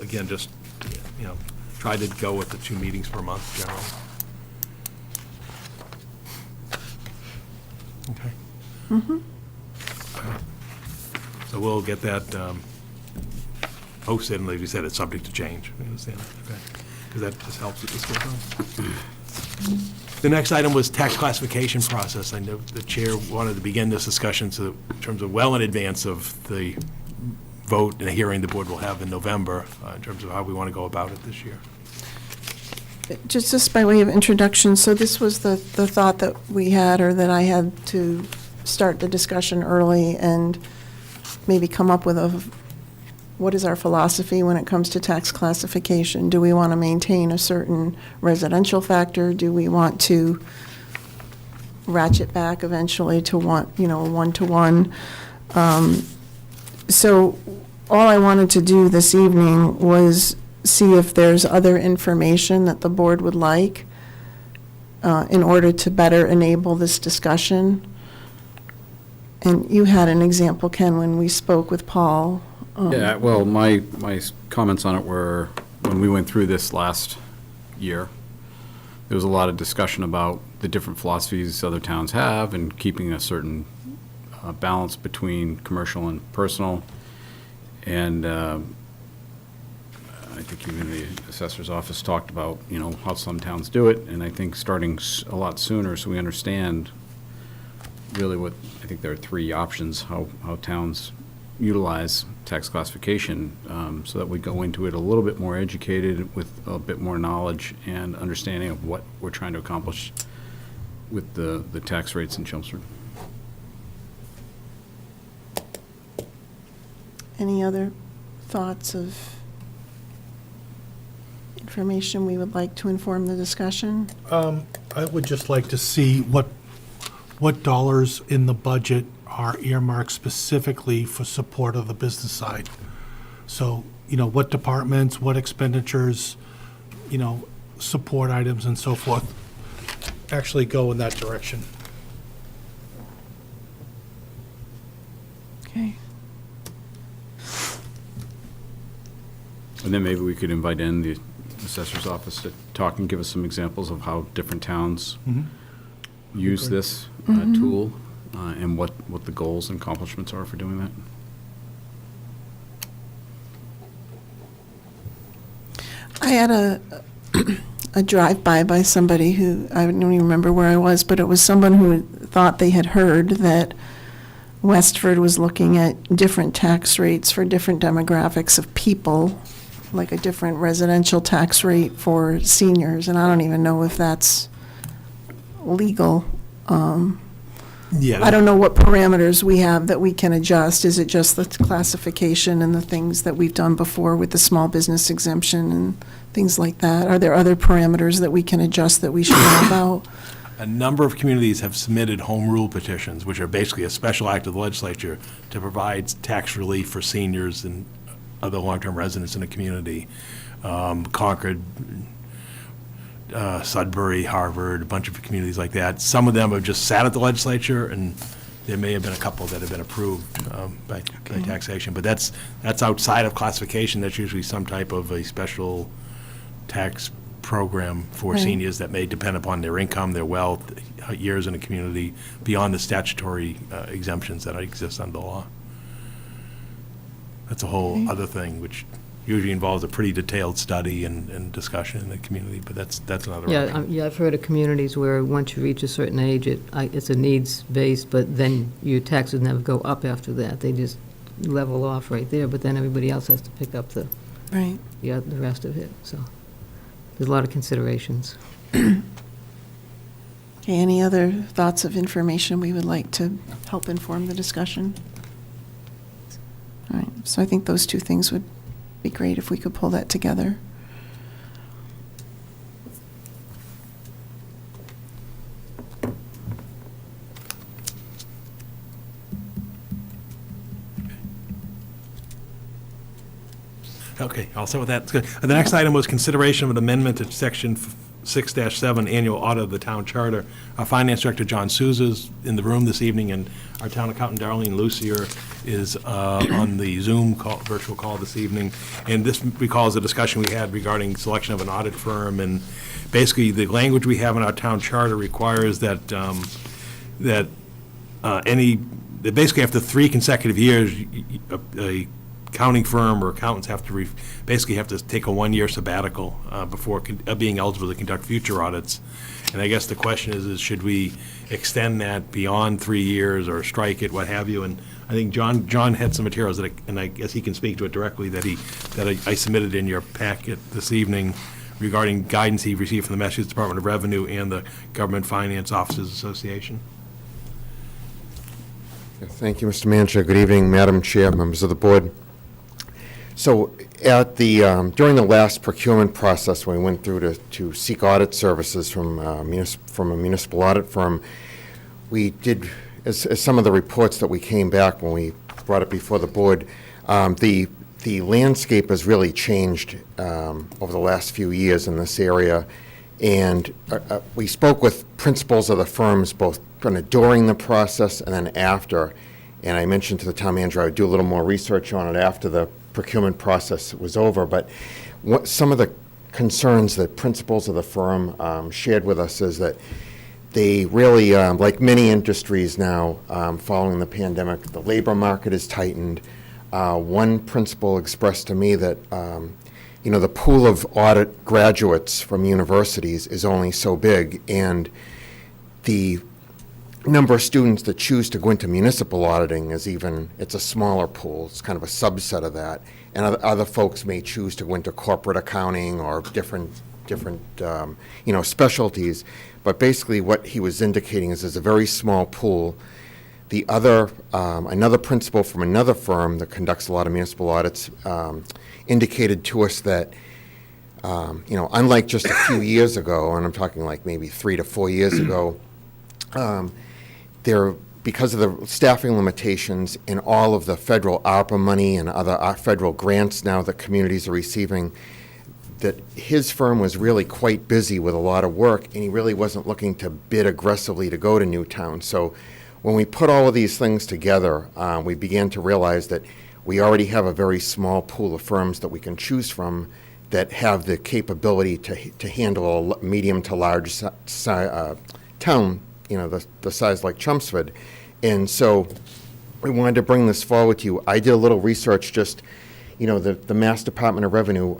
again, just, tried to go with the 2 meetings per month generally. Okay. So we'll get that posted, and like you said, it's subject to change. We understand that, okay? Because that just helps with this goes on. The next item was tax classification process. I know the chair wanted to begin this discussion in terms of well in advance of the vote and hearing the board will have in November, in terms of how we want to go about it this year. Just by way of introduction, so this was the thought that we had, or that I had, to start the discussion early and maybe come up with what is our philosophy when it comes to tax classification? Do we want to maintain a certain residential factor? Do we want to ratchet back eventually to one, 1-to-1? So all I wanted to do this evening was see if there's other information that the board would like in order to better enable this discussion. And you had an example, Ken, when we spoke with Paul. Yeah, well, my comments on it were, when we went through this last year, there was a lot of discussion about the different philosophies other towns have and keeping a certain balance between commercial and personal. And I think even the assessor's office talked about, how some towns do it, and I think starting a lot sooner so we understand really what, I think there are 3 options, how towns utilize tax classification, so that we go into it a little bit more educated with a bit more knowledge and understanding of what we're trying to accomplish with the tax rates in Chelmsford. Any other thoughts of information we would like to inform the discussion? I would just like to see what dollars in the budget are earmarked specifically for support of the business side. So, what departments, what expenditures, support items and so forth actually go in that direction. Okay. And then maybe we could invite in the assessor's office to talk and give us some examples of how different towns use this tool, and what the goals and accomplishments are for doing that. I had a drive-by by somebody who, I don't even remember where I was, but it was someone who thought they had heard that Westford was looking at different tax rates for different demographics of people, like a different residential tax rate for seniors, and I don't even know if that's legal. Yeah. I don't know what parameters we have that we can adjust. Is it just the classification and the things that we've done before with the small business exemption and things like that? Are there other parameters that we can adjust that we should know about? A number of communities have submitted home rule petitions, which are basically a special act of the legislature to provide tax relief for seniors and other long-term residents in the community. Concord, Sudbury, Harvard, a bunch of communities like that. Some of them have just sat at the legislature, and there may have been a couple that have been approved by taxation. But that's outside of classification. That's usually some type of a special tax program for Right. seniors that may depend upon their income, their wealth, years in the community, beyond the statutory exemptions that exist under law. That's a whole other thing, which usually involves a pretty detailed study and discussion in the community, but that's another. Yeah, yeah, I've heard of communities where once you reach a certain age, it's a needs-based, but then your taxes never go up after that. They just level off right there, but then everybody else has to pick up the Right. rest of it, so there's a lot of considerations. Okay, any other thoughts of information we would like to help inform the discussion? All right, so I think those two things would be great if we could pull that together. Okay, all set with that. That's good. The next item was consideration of an amendment to Section 6-7 Annual Audit of the Town Charter. Our Finance Director, John Souza's in the room this evening, and our Town Accountant, Darlene Lucier, is on the Zoom virtual call this evening. And this recalls the discussion we had regarding selection of an audit firm. And basically, the language we have in our Town Charter requires that, they basically after 3 consecutive years, a accounting firm or accountants have to basically have to take a 1-year sabbatical before being eligible to conduct future audits. And I guess the question is should we extend that beyond 3 years or strike it, what have you? And I think John had some materials and I guess he can speak to it directly that I submitted in your packet this evening regarding guidance he received from the Massachusetts Department of Revenue and the Government Finance Officers Association. Thank you, Mr. Manager. Good evening, Madam Chair, members of the board. So at during the last procurement process, when we went through to seek audit services from a municipal audit firm, we did, as some of the reports that we came back when we brought it before the board, the landscape has really changed over the last few years in this area. And we spoke with principals of the firms both kind of during the process and then after. And I mentioned to the town manager I would do a little more research on it after the procurement process was over. But some of the concerns that principals of the firm shared with us is that they really, like many industries now, following the pandemic, the labor market is tightened. One principal expressed to me that the pool of audit graduates from universities is only so big, and the number of students that choose to go into municipal auditing it's a smaller pool. It's kind of a subset of that. And other folks may choose to go into corporate accounting or different specialties. But basically what he was indicating is there's a very small pool. The other, another principal from another firm that conducts a lot of municipal audits indicated to us that, unlike just a few years ago, and I'm talking like maybe 3 to 4 years ago, because of the staffing limitations and all of the federal ARPA money and other federal grants now that communities are receiving, that his firm was really quite busy with a lot of work, and he really wasn't looking to bid aggressively to go to Newtown. So when we put all of these things together, we began to realize that we already have a very small pool of firms that we can choose from that have the capability to handle a medium to large town, the size like Chelmsford. And so we wanted to bring this forward to you. I did a little research the Mass Department of Revenue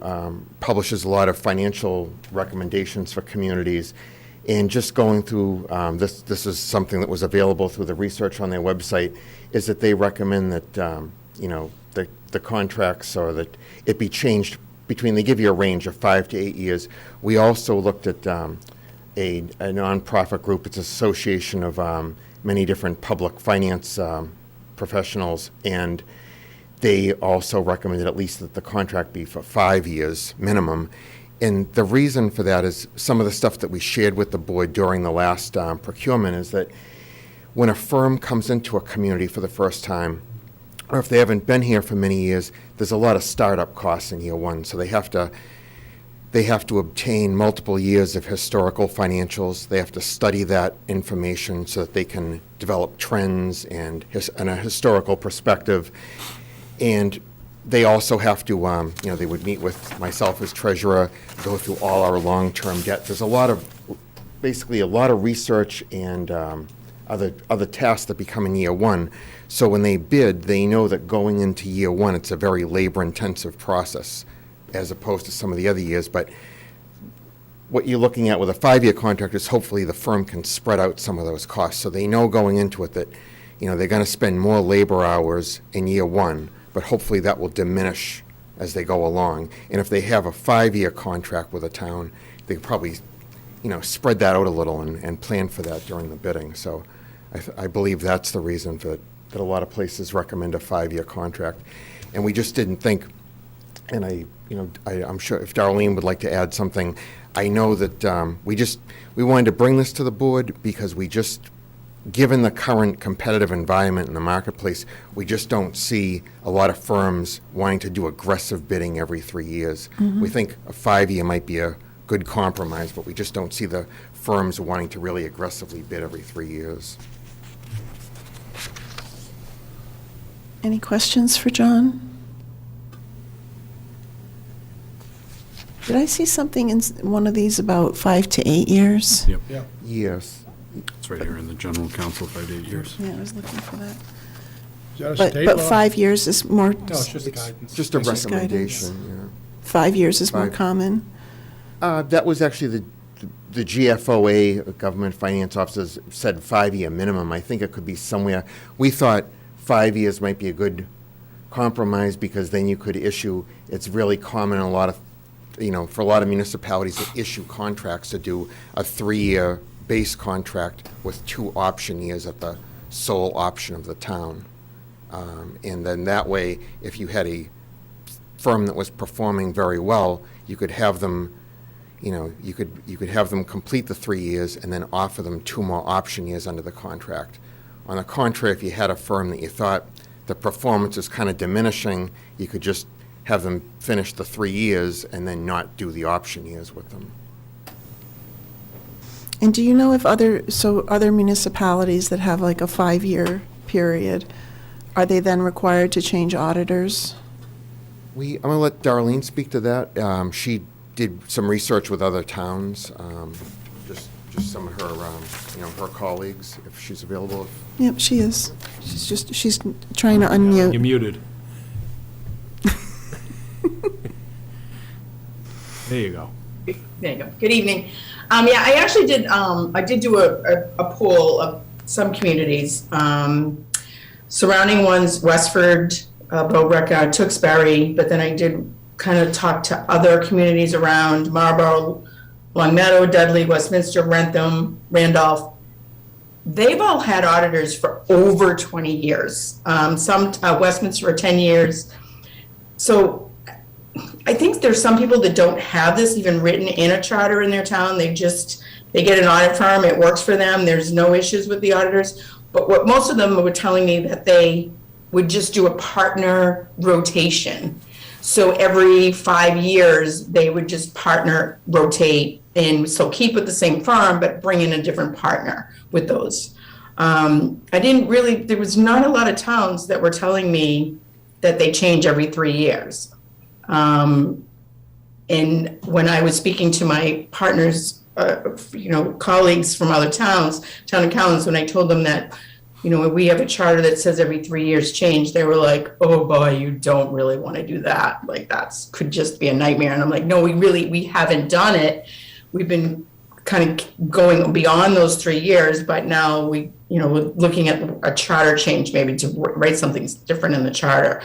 publishes a lot of financial recommendations for communities. And just going through, this is something that was available through the research on their website, is that they recommend that, the contracts or that it be changed they give you a range of 5 to 8 years. We also looked at a nonprofit group. It's an association of many different public finance professionals, and they also recommended at least that the contract be for 5 years minimum. And the reason for that is some of the stuff that we shared with the board during the last procurement is that when a firm comes into a community for the first time, or if they haven't been here for many years, there's a lot of startup costs in year one. So they have to obtain multiple years of historical financials. They have to study that information so that they can develop trends and a historical perspective. And they also have to, they would meet with myself as treasurer, go through all our long-term debt. There's basically a lot of research and other tasks that become in year one. So when they bid, they know that going into year one, it's a very labor-intensive process as opposed to some of the other years. But what you're looking at with a 5-year contract is hopefully the firm can spread out some of those costs. So they know going into it that, they're going to spend more labor hours in year one, but hopefully that will diminish as they go along. And if they have a 5-year contract with a town, they could probably, spread that out a little and plan for that during the bidding. So I believe that's the reason that a lot of places recommend a 5-year contract. And we just didn't think, and I'm sure if Darlene would like to add something, I know that we wanted to bring this to the board because given the current competitive environment in the marketplace, we just don't see a lot of firms wanting to do aggressive bidding every 3 years. We think a 5-year might be a good compromise, but we just don't see the firms wanting to really aggressively bid every 3 years. Any questions for John? Did I see something in one of these about 5 to 8 years? Yep. Yes. It's right here in the general counsel, 5 to 8 years. Yeah, I was looking for that. Is that a state But law? 5 years is more, No, it's just guidance. Just a It's just recommendation, 5 years is more 5. common. That was actually the GFOA, Government Finance Officers, said 5-year minimum. I think it could be somewhere. We thought 5 years might be a good compromise because then you could issue, it's really common in a lot of, for a lot of municipalities that issue contracts to do a 3-year base contract with 2 option years at the sole option of the town. And then that way, if you had a firm that was performing very well, you could have them, you could have them complete the 3 years and then offer them 2 more option years under the contract. On the contrary, if you had a firm that you thought the performance is kind of diminishing, you could just have them finish the 3 years and then not do the option years with them. And do you know if other municipalities that have like a 5-year period, are they then required to change auditors? I'm going to let Darlene speak to that. She did some research with other towns, just some of her, her colleagues, if she's available. Yep, she is. She's trying to unmute. You're muted. There you go. There you go. Good evening. Yeah, I actually did, I did do a poll of some communities. Surrounding ones, Westford, Bowbrook, Tewksbury, but then I did kind of talk to other communities around Marlborough, Longmeadow, Dudley, Westminster, Rentham, Randolph. They've all had auditors for over 20 years. Some, Westminster for 10 years. So I think there's some people that don't have this even written in a charter in their town. They get an audit firm, it works for them, there's no issues with the auditors. But what most of them were telling me that they would just do a partner rotation. So every 5 years, they would just partner rotate and so keep with the same firm, but bring in a different partner with those. There was not a lot of towns that were telling me that they change every 3 years. And when I was speaking to my partners, colleagues from other towns, town accountants, when I told them that, we have a charter that says every 3 years change, they were like, oh boy, you don't really want to do that. Like could just be a nightmare. And I'm like, no, we haven't done it. We've been kind of going beyond those 3 years, but now we're looking at a charter change, maybe to write something different in the charter.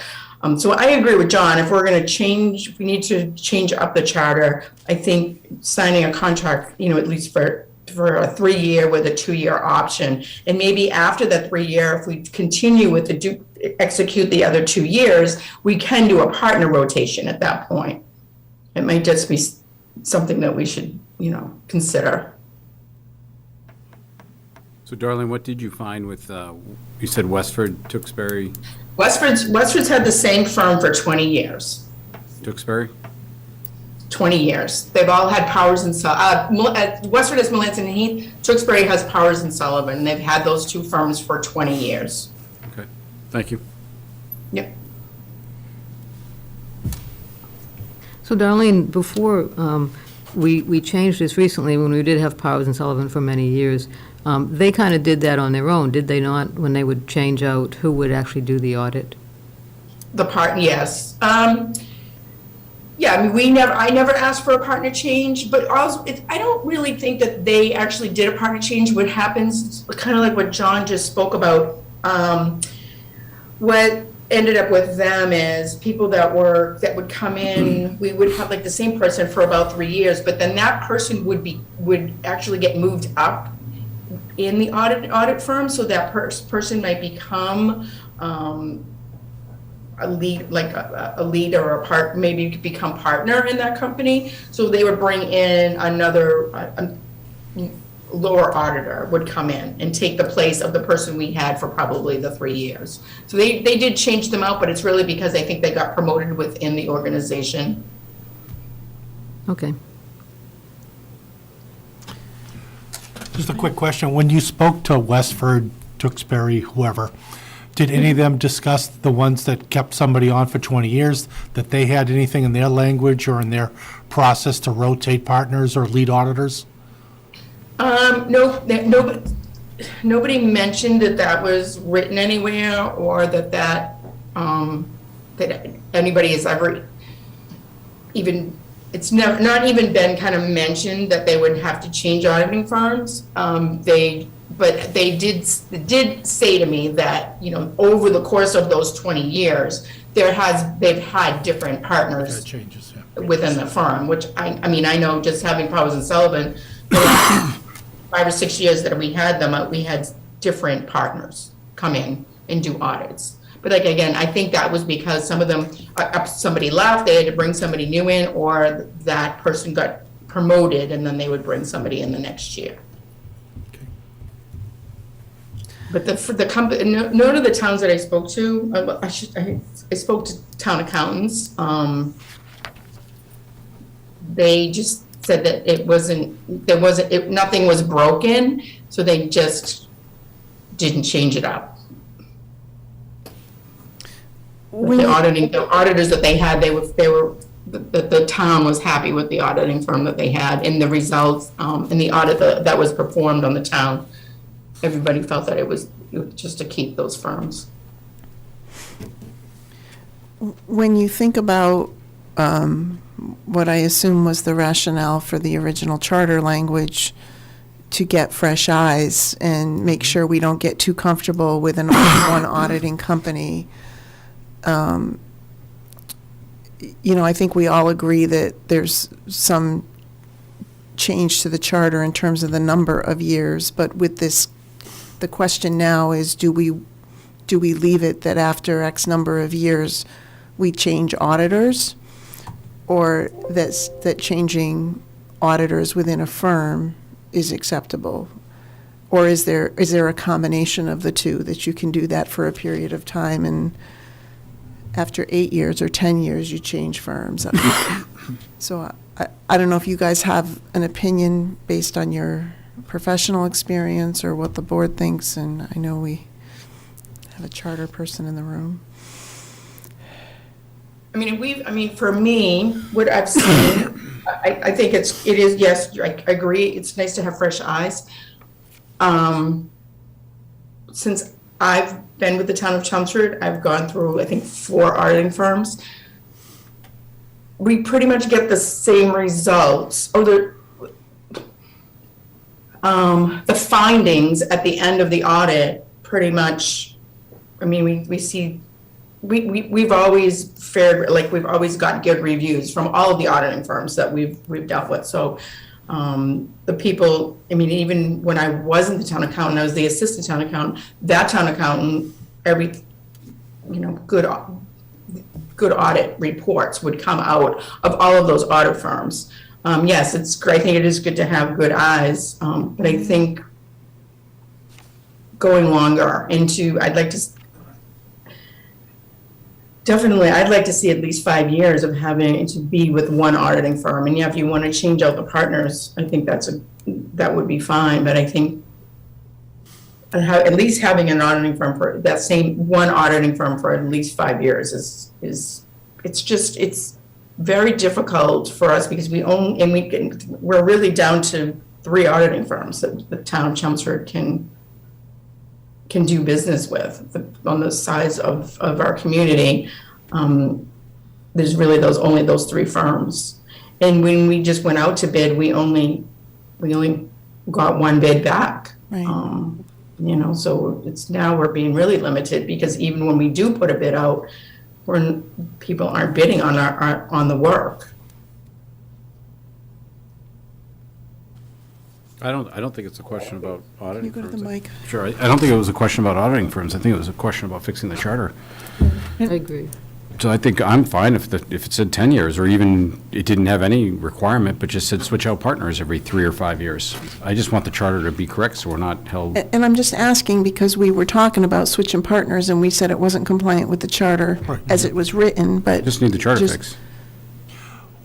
So I agree with John. If we're going to change, we need to change up the charter. I think signing a contract, at least for a 3-year with a 2-year option, and maybe after that 3-year, if we continue with execute the other 2 years, we can do a partner rotation at that point. It might just be something that we should, consider. So Darlene, what did you find with, you said Westford, Tewksbury? Westford's had the same firm for 20 years. Tewksbury? 20 years. They've all had Powers and Sullivan. Westford has Melanson and Heath. Tewksbury has Powers and Sullivan. They've had those 2 firms for 20 years. Okay, thank you. Yep. So Darlene, before we changed this recently, when we did have Powers and Sullivan for many years, They kind of did that on their own, did they not, when they would change out who would actually do the audit? Yes. Yeah, I mean, I never asked for a partner change, but also, I don't really think that they actually did a partner change. What happens, kind of like what John just spoke about, what ended up with them is people that would come in, we would have like the same person for about 3 years, but then that person would actually get moved up in the audit firm, so that person might become a lead, like a lead or maybe become partner in that company. So they would bring in another lower auditor would come in and take the place of the person we had for probably the 3 years. So they did change them out, but it's really because I think they got promoted within the organization. Okay. Just a quick question. When you spoke to Westford, Tewksbury, whoever, did any of them discuss the ones that kept somebody on for 20 years, that they had anything in their language or in their process to rotate partners or lead auditors? No, nobody mentioned that was written anywhere, or that anybody has ever even, it's never, not even been kind of mentioned that they would have to change auditing firms. But they did say to me that, over the course of those 20 years, they've had different partners Changes, yeah. within the firm, which I mean, I know just having Powers and Sullivan, the last 5 or 6 years that we had them, we had different partners come in and do audits. But like, again, I think that was because some of them, somebody left, they had to bring somebody new in, or that person got promoted and then they would bring somebody in the next year. But for the company, none of the towns that I spoke to, I spoke to town accountants. They just said that nothing was broken, so they just didn't change it up. The auditors that they had, the town was happy with the auditing firm that they had, and the results, in the audit that was performed on the town. Everybody felt that it was just to keep those firms. When you think about what I assume was the rationale for the original charter language, to get fresh eyes and make sure we don't get too comfortable with one auditing company, I think we all agree that there's some change to the charter in terms of the number of years, but with this, the question now is, do we leave it that after X number of years we change auditors, or that changing auditors within a firm is acceptable? Or is there a combination of the two, that you can do that for a period of time, and after 8 years or 10 years you change firms? So I don't know if you guys have an opinion based on your professional experience or what the board thinks, and I know we have a charter person in the room. I mean, for me, what I've seen, I think it is, yes, I agree, it's nice to have fresh eyes. Since I've been with the town of Chelmsford, I've gone through, I think, 4 auditing firms. We pretty much get the same results, or the findings at the end of the audit pretty much, I mean, we see, we've always fared, like, we've always got good reviews from all of the auditing firms that we've dealt with. So the people, I mean, even when I wasn't the town accountant, I was the assistant town accountant, that town accountant, good audit reports would come out of all of those audit firms. Yes, it's great. I think it is good to have good eyes, but I think going longer into, I'd like to see at least 5 years of having to be with one auditing firm. And yeah, if you want to change out the partners, I think that would be fine. But I think at least having an auditing firm for that same one auditing firm for at least 5 years is it's very difficult for us, because we're really down to 3 auditing firms that the town of Chelmsford can do business with. On the size of our community, there's really only those 3 firms. And when we just went out to bid, we only got 1 bid back. Right. You know, so we're being really limited, because even when we do put a bid out, people aren't bidding on the work. I don't think it's a question about auditing Can you go to firms. the mic? Sure, I don't think it was a question about auditing firms. I think it was a question about fixing the charter. I agree. So I think I'm fine if it said 10 years, or even it didn't have any requirement, but just said switch out partners every 3 or 5 years. I just want the charter to be correct, so we're not held. And I'm just asking because we were talking about switching partners, and we said it wasn't compliant with the charter Right. as it was written, but. Just need the charter just- fixed.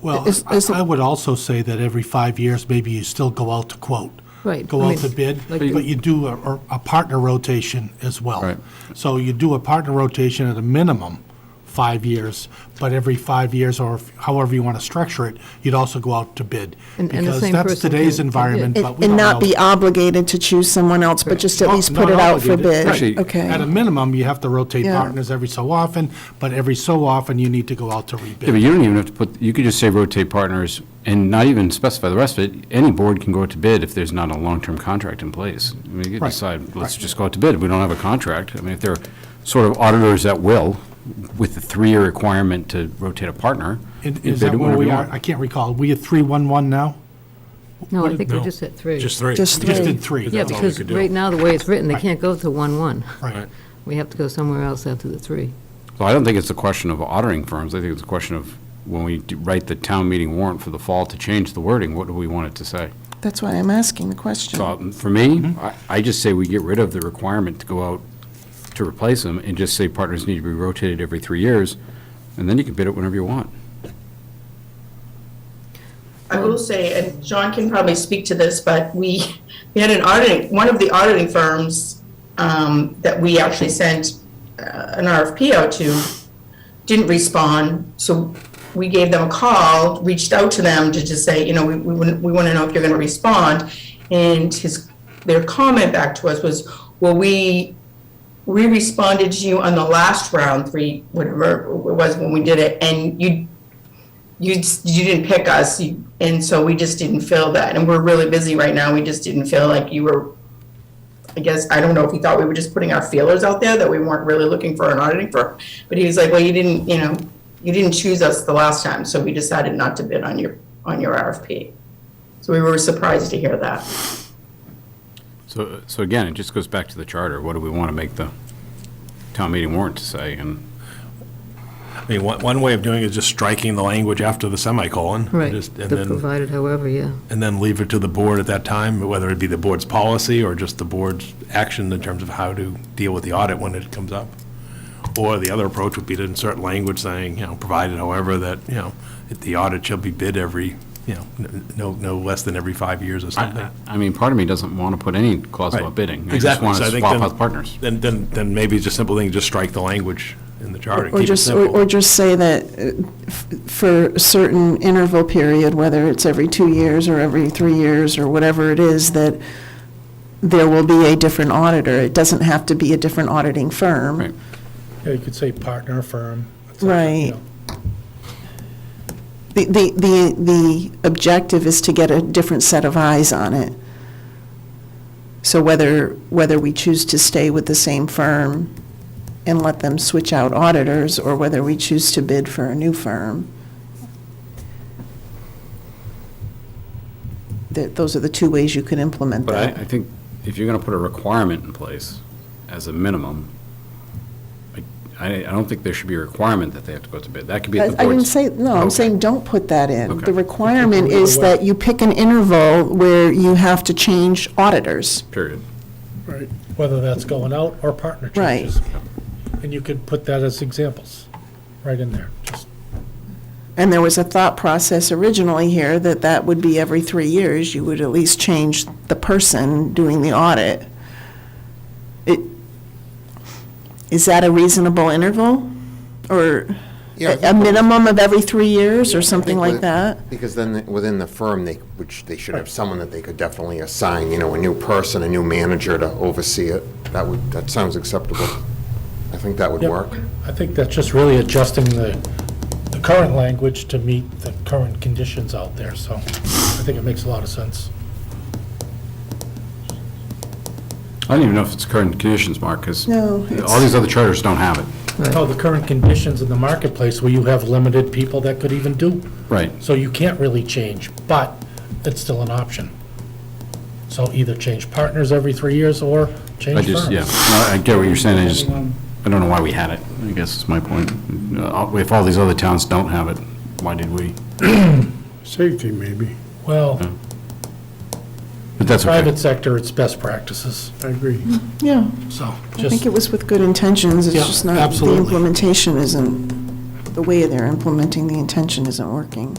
Well, Is- I would also say that every 5 years, maybe you still go out to quote. Right. Go I out mean, to bid, like- but you do a partner rotation as well. Right. So you do a partner rotation at a minimum 5 years, but every 5 years, or however you want to structure it, you'd also go out to bid. And the Because same that's person today's can bid. environment, but we And don't not know. be obligated to choose someone else, but just at No, least not put it out for obligated. bid? Actually, At a Okay. minimum, you have to rotate Yeah. partners every so often, but every so often, you need to go out to Yeah, but rebid. you don't even have to you could just say rotate partners and not even specify the rest of it. Any board can go out to bid if there's not a long-term contract in place. I mean, you could Right. decide, let's just go out to bid. We don't have a contract. I mean, if they're sort of auditors at will, with the 3-year requirement to rotate a partner. And you is bid that it where whenever we you are? want. I can't recall. We at 311 now? No, I think we No. just said 3. Just 3. Just We just 3. did 3. Yeah, That's all we because could do. right now, the way it's written, they Right. can't go to 1-1. Right. We have to go somewhere else after the 3. So I don't think it's a question of auditing firms. I think it's a question of when we write the town meeting warrant for the fall to change the wording, what do we want it to say? That's why I'm asking the question. So for me, I just say we get rid of the requirement to go out to replace them and just say partners need to be rotated every 3 years, and then you can bid it whenever you want. I will say, and John can probably speak to this, but we had one of the auditing firms that we actually sent an RFP out to didn't respond, so we gave them a call, reached out to them to just say, you know, we want to know if you're going to respond, and their comment back to us was, well, we responded to you on the last round, 3, whatever it was when we did it, and you didn't pick us, and so we just didn't feel that, and we're really busy right now, we just didn't feel like you were, I guess, I don't know if he thought we were just putting our feelers out there, that we weren't really looking for an auditing firm, but he was like, well, you didn't choose us the last time, so we decided not to bid on your RFP. So we were surprised to hear that. So again, it just goes back to the charter. What do we want to make the town meeting warrant to say? And I mean, one way of doing it is just striking the language after the semicolon. Right, Just- and the then provided however, yeah. And then leave it to the board at that time, whether it be the board's policy or just the board's action in terms of how to deal with the audit when it comes up. Or the other approach would be to insert language saying, provided however that, the audit shall be bid every, no less than every 5 years or something. I mean, part of me doesn't want to put any clause about bidding. I just Exactly. want So I to think swap then- out partners. Then maybe it's a simple thing, just strike the language in the charter, Or keep it just, simple. or just say that for a certain interval period, whether it's every 2 years or every 3 years or whatever it is, that there will be a different auditor. It doesn't have to be a different auditing firm. Right. Yeah, you could say partner firm. Right. The objective is to get a different set of eyes on it. So whether we choose to stay with the same firm and let them switch out auditors, or whether we choose to bid for a new firm, those are the 2 ways you could implement But that. I think if you're going to put a requirement in place as a minimum, I don't think there should be a requirement that they have to go to bid. That could be at the I didn't board's. say, no, I'm Okay. saying don't put that in. Okay. The requirement is that you pick an interval where you have to change auditors. Period. Right. Whether that's going out or partner Right. changes. And you could put that as examples, right in there. Just And there was a thought process originally here that would be every 3 years, you would at least change the person doing the audit. Is that a reasonable interval? Or, Yeah, A minimum of every 3 years or something like that? Because then within the firm, they should have someone that they could definitely assign, a new person, a new manager to oversee it. That sounds acceptable. I think that would Yep. work. I think that's just really adjusting the current language to meet the current conditions out there, so I think it makes a lot of sense. I don't even know if it's current conditions, Mark, because No, it's- all these other charters don't have it. No, the current conditions in the marketplace where you have limited people that could even do. Right. So you can't really change, but it's still an option. So either change partners every 3 years or change I firms. just, yeah, no, I get what you're saying, I don't know why we had it, I guess is my point. If all these other towns don't have it, why did we? Safety, maybe. Well, But that's okay. private sector, it's best practices, I agree. Yeah, so I just. think it was with good intentions, it's Yeah, just not, the absolutely. implementation isn't, the way they're implementing the intention isn't working.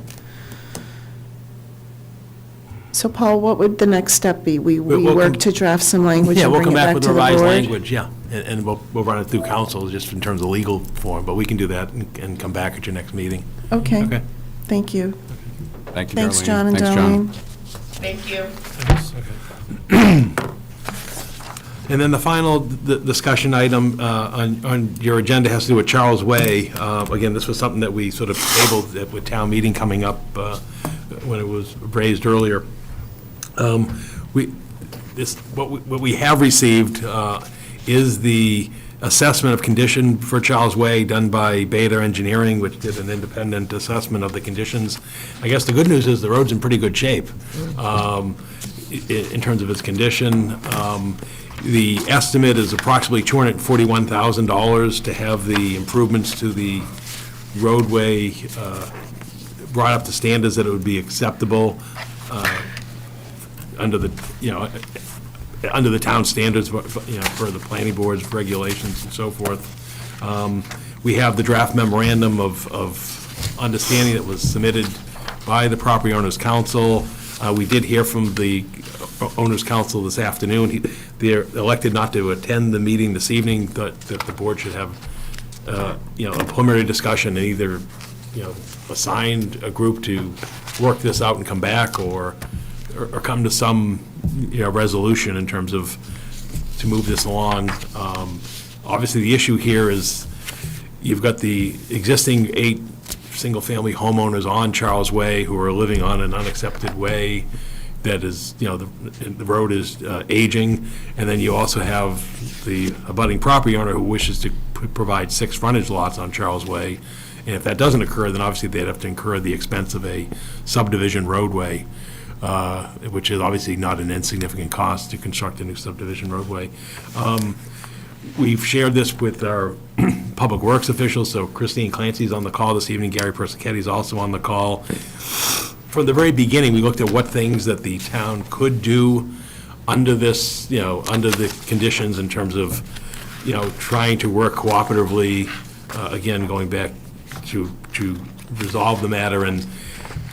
So Paul, what would the next step be? We We'll work come- to draft some language Yeah, and we'll bring come it back back with to the revised board? language, yeah, and we'll run it through council, just in terms of legal form, but we can do that and come back at your next meeting. Okay, Okay? thank you. Thank you, Thanks, Darlene. John and Thanks, John. Darlene. Thank you. And then the final discussion item on your agenda has to do with Charles Way. Again, this was something that we sort of tabled with town meeting coming up when it was raised earlier. What we have received is the assessment of condition for Charles Way done by Beta Engineering, which did an independent assessment of the conditions. I guess the good news is the road's in pretty good shape in terms of its condition. The estimate is approximately $241,000 to have the improvements to the roadway brought up to standards that it would be acceptable under the, under the town standards, for the planning board's regulations and so forth. We have the draft memorandum of understanding that was submitted by the property owners' council. We did hear from the owners' council this afternoon. They're elected not to attend the meeting this evening, that the board should have, a preliminary discussion and either, assign a group to work this out and come back, or come to some, resolution in terms of, to move this along. Obviously, the issue here is, you've got the existing 8 single-family homeowners on Charles Way who are living on an unaccepted way that is, the road is aging, and then you also have the abutting property owner who wishes to provide 6 frontage lots on Charles Way. And if that doesn't occur, then obviously they'd have to incur the expense of a subdivision roadway, which is obviously not an insignificant cost to construct a new subdivision roadway. We've shared this with our public works officials, so Christine Clancy's on the call this evening, Gary Persichetti's also on the call. From the very beginning, we looked at what things that the town could do under this, under the conditions in terms of, trying to work cooperatively, again, going back to resolve the matter, and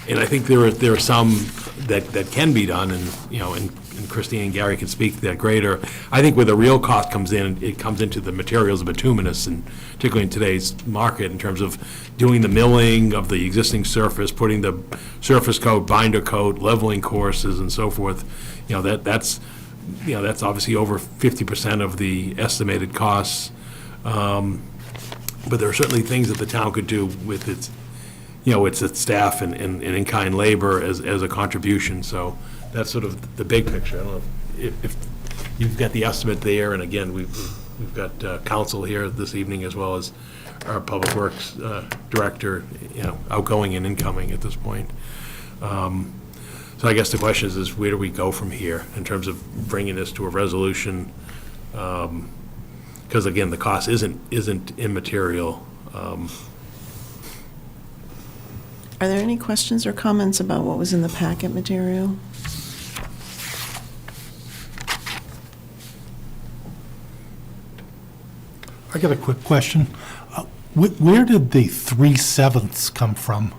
I think there are some that can be done, and, and Christine and Gary can speak to that greater. I think where the real cost comes in, it comes into the materials of bituminous, and particularly in today's market, in terms of doing the milling of the existing surface, putting the surface coat, binder coat, leveling courses, and so forth. That's obviously over 50% of the estimated costs. But there are certainly things that the town could do with its, its staff and in-kind labor as a contribution. So that's sort of the big picture. I don't know if you've got the estimate there, and again, we've got counsel here this evening, as well as our Public Works Director, outgoing and incoming at this point. So I guess the question is where do we go from here in terms of bringing this to a resolution? Because again, the cost isn't immaterial. Are there any questions or comments about what was in the packet material? I got a quick question. Where did the 3/7 come from?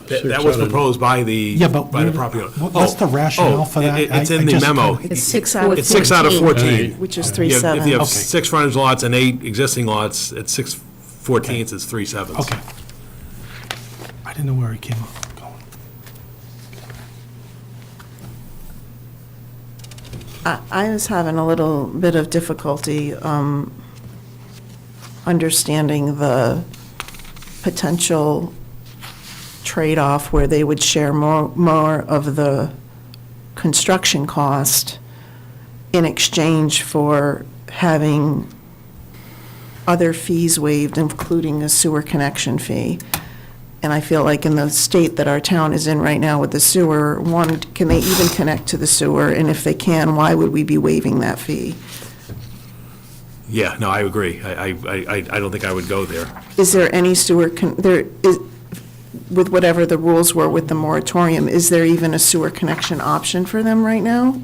That was proposed by the property owner. What's the rationale for that? It's in the memo. It's 6 out of 14. It's 6 out of 14. Which is If you 3/7. have 6 frontage lots and 8 existing lots, it's 6 14th is 3/7. Okay. I didn't know where he came up going. I was having a little bit of difficulty understanding the potential trade-off where they would share more of the construction cost in exchange for having other fees waived, including a sewer connection fee. And I feel like in the state that our town is in right now with the sewer, one, can they even connect to the sewer? And if they can, why would we be waiving that fee? Yeah, no, I agree. I don't think I would go there. Is there any sewer, with whatever the rules were with the moratorium, is there even a sewer connection option for them right now?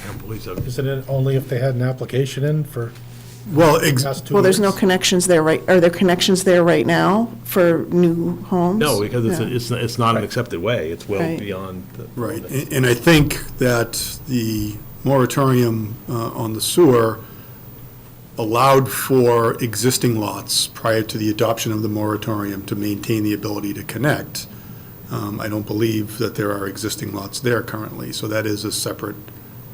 I don't believe so. Isn't it only if they had an application in for? Well, past 2 Well, there's no years? connections there, right? Are there connections there right now for new homes? No, because Yeah. it's not an accepted way. It's well Right. beyond the. right, and I think that the moratorium on the sewer allowed for existing lots prior to the adoption of the moratorium to maintain the ability to connect. I don't believe that there are existing lots there currently, so that is a separate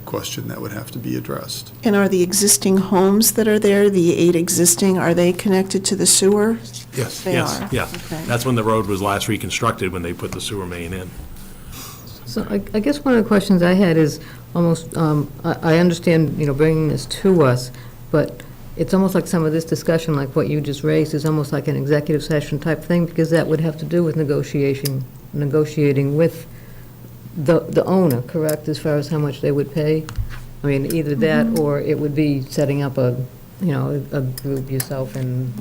question that would have to be addressed. And are the existing homes that are there, the 8 existing, are they connected to the sewer? Yes, They yes, are. yeah. Okay. That's when the road was last reconstructed, when they put the sewer main in. So I guess one of the questions I had is almost, I understand, bringing this to us, but it's almost like some of this discussion, like what you just raised, is almost like an executive session type thing, because that would have to do with negotiating with the owner, correct, as far as how much they would pay? I mean, either that, or it would be setting up a group, yourself and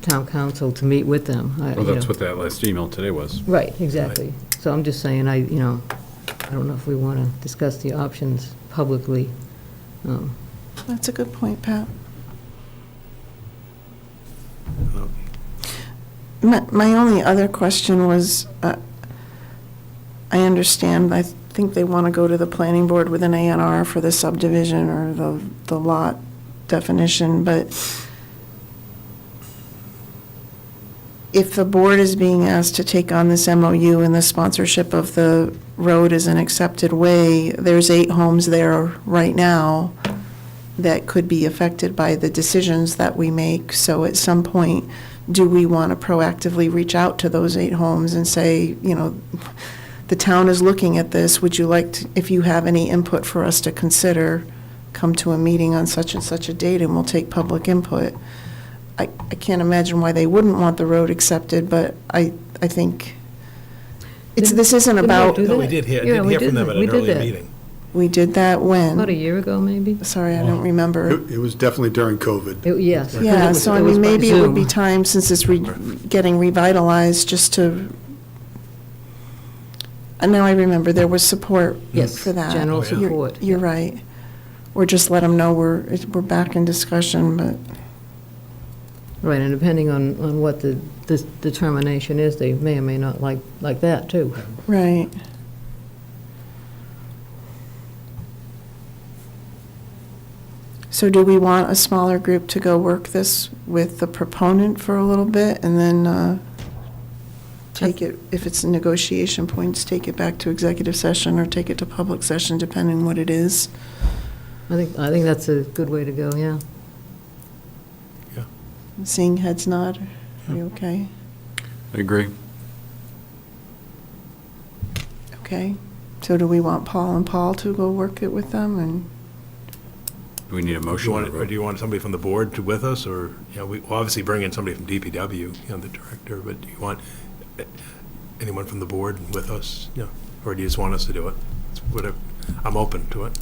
town council to meet with them. Well, that's what that last email today was. Right, exactly. So I'm just saying, I don't know if we want to discuss the options publicly. That's a good point, Pat. My only other question was, I understand, I think they want to go to the planning board with an A&R for the subdivision or the lot definition, but if the board is being asked to take on this MOU and the sponsorship of the road is an accepted way, there's 8 homes there right now that could be affected by the decisions that we make. So at some point, do we want to proactively reach out to those 8 homes and say, the town is looking at this, would you like to, if you have any input for us to consider, come to a meeting on such and such a date and we'll take public input. I can't imagine why they wouldn't want the road accepted, but I think this isn't about. No, we did hear from them at an earlier meeting. We did that when? About a year ago, maybe? Sorry, I don't remember. It was definitely during COVID. Yes. Yeah, so I mean, maybe it would be Zoom. time, since it's getting revitalized, just to, and now I remember, there was support Yes, for that. general You're- support. You're right. Or just let them know we're back in discussion, but, Right, and depending on what the determination is, they may or may not like that, too. right. So do we want a smaller group to go work this with the proponent for a little bit, and then take it, if it's negotiation points, take it back to executive session or take it to public session, depending what it is? I think that's a good way to go, yeah. Seeing heads nod, are you okay? I agree. Okay, so do we want Paul and Paul to go work it with them, and? Do we need a Do motion? you want somebody from the board with us, or, we obviously bring in somebody from DPW, the director, but do you want anyone from the board with us, or do you just want us to do it? It's whatever, I'm open to it.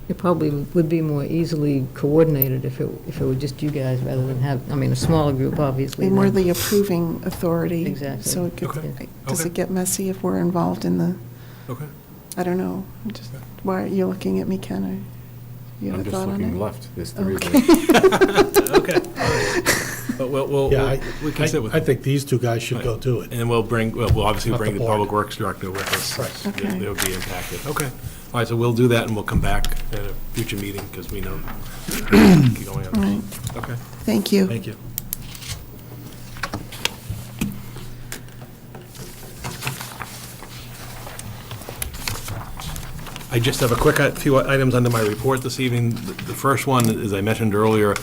It probably would be more easily coordinated if it were just you guys, rather than have, a smaller group, obviously. And we're then- the approving authority. Exactly. So it gets, Okay. does Okay. it get messy if we're involved in the, Okay. I don't know, why are you looking at me, Ken? You have I'm a just thought on looking it? left. There's 3 of Okay. them. Okay. But we'll Yeah, we can sit with I think these two guys should go do it. And we'll obviously Not bring the the board. Public Works Director with us. Right. Okay. They'll be impacted. Okay. All right, so we'll do that, and we'll come back at a future meeting, because we know. Keep going on. Right. Okay, Thank you. thank you. I just have a quick few items under my report this evening. The first one, as I mentioned earlier,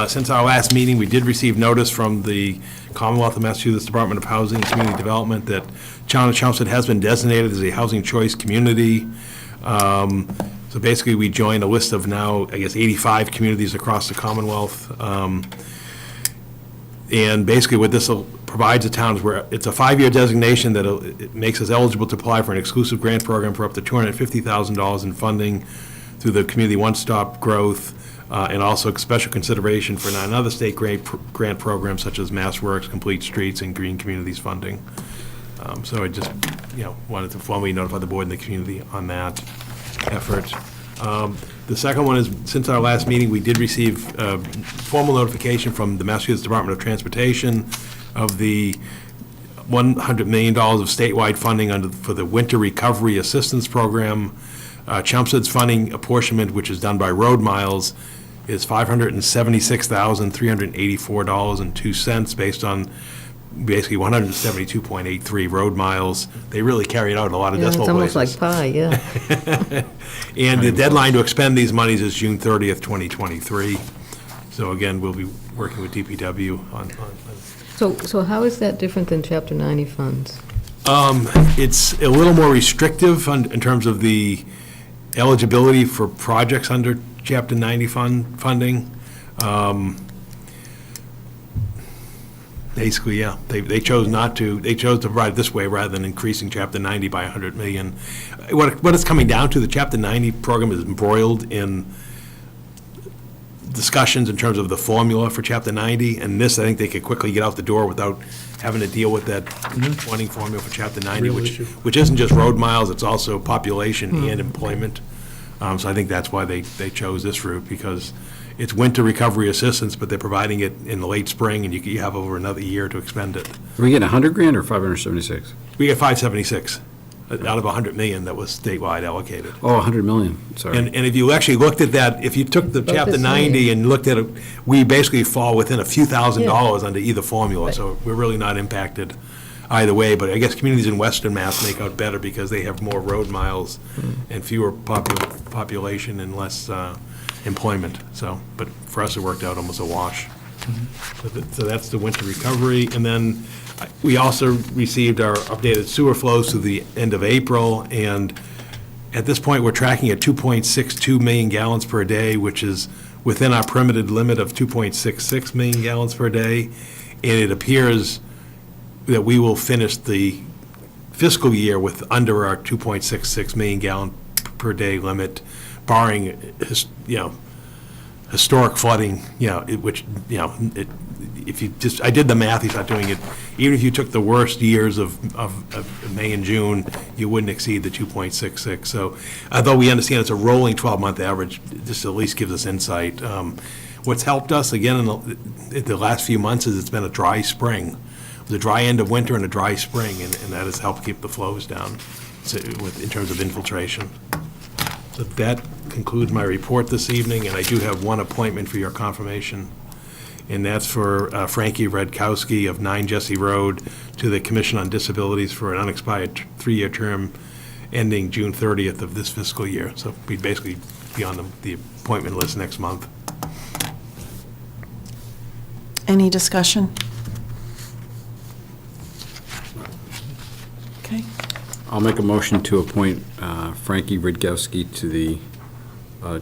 since our last meeting, we did receive notice from the Commonwealth of Massachusetts Department of Housing and Community Development that Town of Chelmsford has been designated as a housing choice community. So basically, we joined a list of now, I guess, 85 communities across the Commonwealth. And basically, what this provides the towns where it's a 5-year designation that it makes us eligible to apply for an exclusive grant program for up to $250,000 in funding through the Community One-Stop Growth, and also special consideration for another state grant programs such as MassWorks, Complete Streets, and Green Communities funding. So I just, wanted to formally notify the board and the community on that effort. The second one is, since our last meeting, we did receive formal notification from the Massachusetts Department of Transportation of the $100 million of statewide funding for the Winter Recovery Assistance Program. Chelmsford's funding apportionment, which is done by road miles, is $576,384.02 based on basically 172.83 road miles. They really carried out a lot of Yeah, decimal it's almost places. like pie, yeah. And the deadline to expend these monies is June 30th, 2023. So again, we'll be working with DPW on. So how is that different than Chapter 90 funds? It's a little more restrictive in terms of the eligibility for projects under Chapter 90 funding. Basically, yeah, they chose not to, they chose to provide it this way rather than increasing Chapter 90 by 100 million. What it's coming down to, the Chapter 90 program is embroiled in discussions in terms of the formula for Chapter 90, and this, I think they could quickly get out the door without having to deal with that funding formula for Chapter 90, Real issue. which isn't just road miles, it's also population and employment. So I think that's why they chose this route, because it's winter recovery assistance, but they're providing it in the late spring, and you have over another year to expend it. Are we getting 100 grand or 576? We get 576 out of 100 million that was statewide allocated. Oh, 100 million, sorry. And if you actually looked at that, if you took the About Chapter the 90 same. and looked at it, we basically fall within a few $1,000s Yeah. under either formula, so we're really not impacted either way. But I guess communities in Western Mass make out better because they have more road miles and fewer population and less employment. So, but for us, it worked out almost a wash. So that's the winter recovery. And then we also received our updated sewer flows to the end of April, and at this point, we're tracking at 2.62 million gallons per day, which is within our permitted limit of 2.66 million gallons per day. And it appears that we will finish the fiscal year with under our 2.66 million gallon per day limit, barring, historic flooding, if you just, I did the math, you start doing it, even if you took the worst years of May and June, you wouldn't exceed the 2.66. So, although we understand it's a rolling 12-month average, this at least gives us insight. What's helped us, again, in the last few months is it's been a dry spring. The dry end of winter and a dry spring, and that has helped keep the flows down in terms of infiltration. So that concludes my report this evening, and I do have one appointment for your confirmation, and that's for Frankie Redkowski of 9 Jesse Road to the Commission on Disabilities for an unexpired 3-year term ending June 30th of this fiscal year. So we'd basically be on the appointment list next month. Any discussion? Okay. I'll make a motion to appoint Frankie Ridgowski to the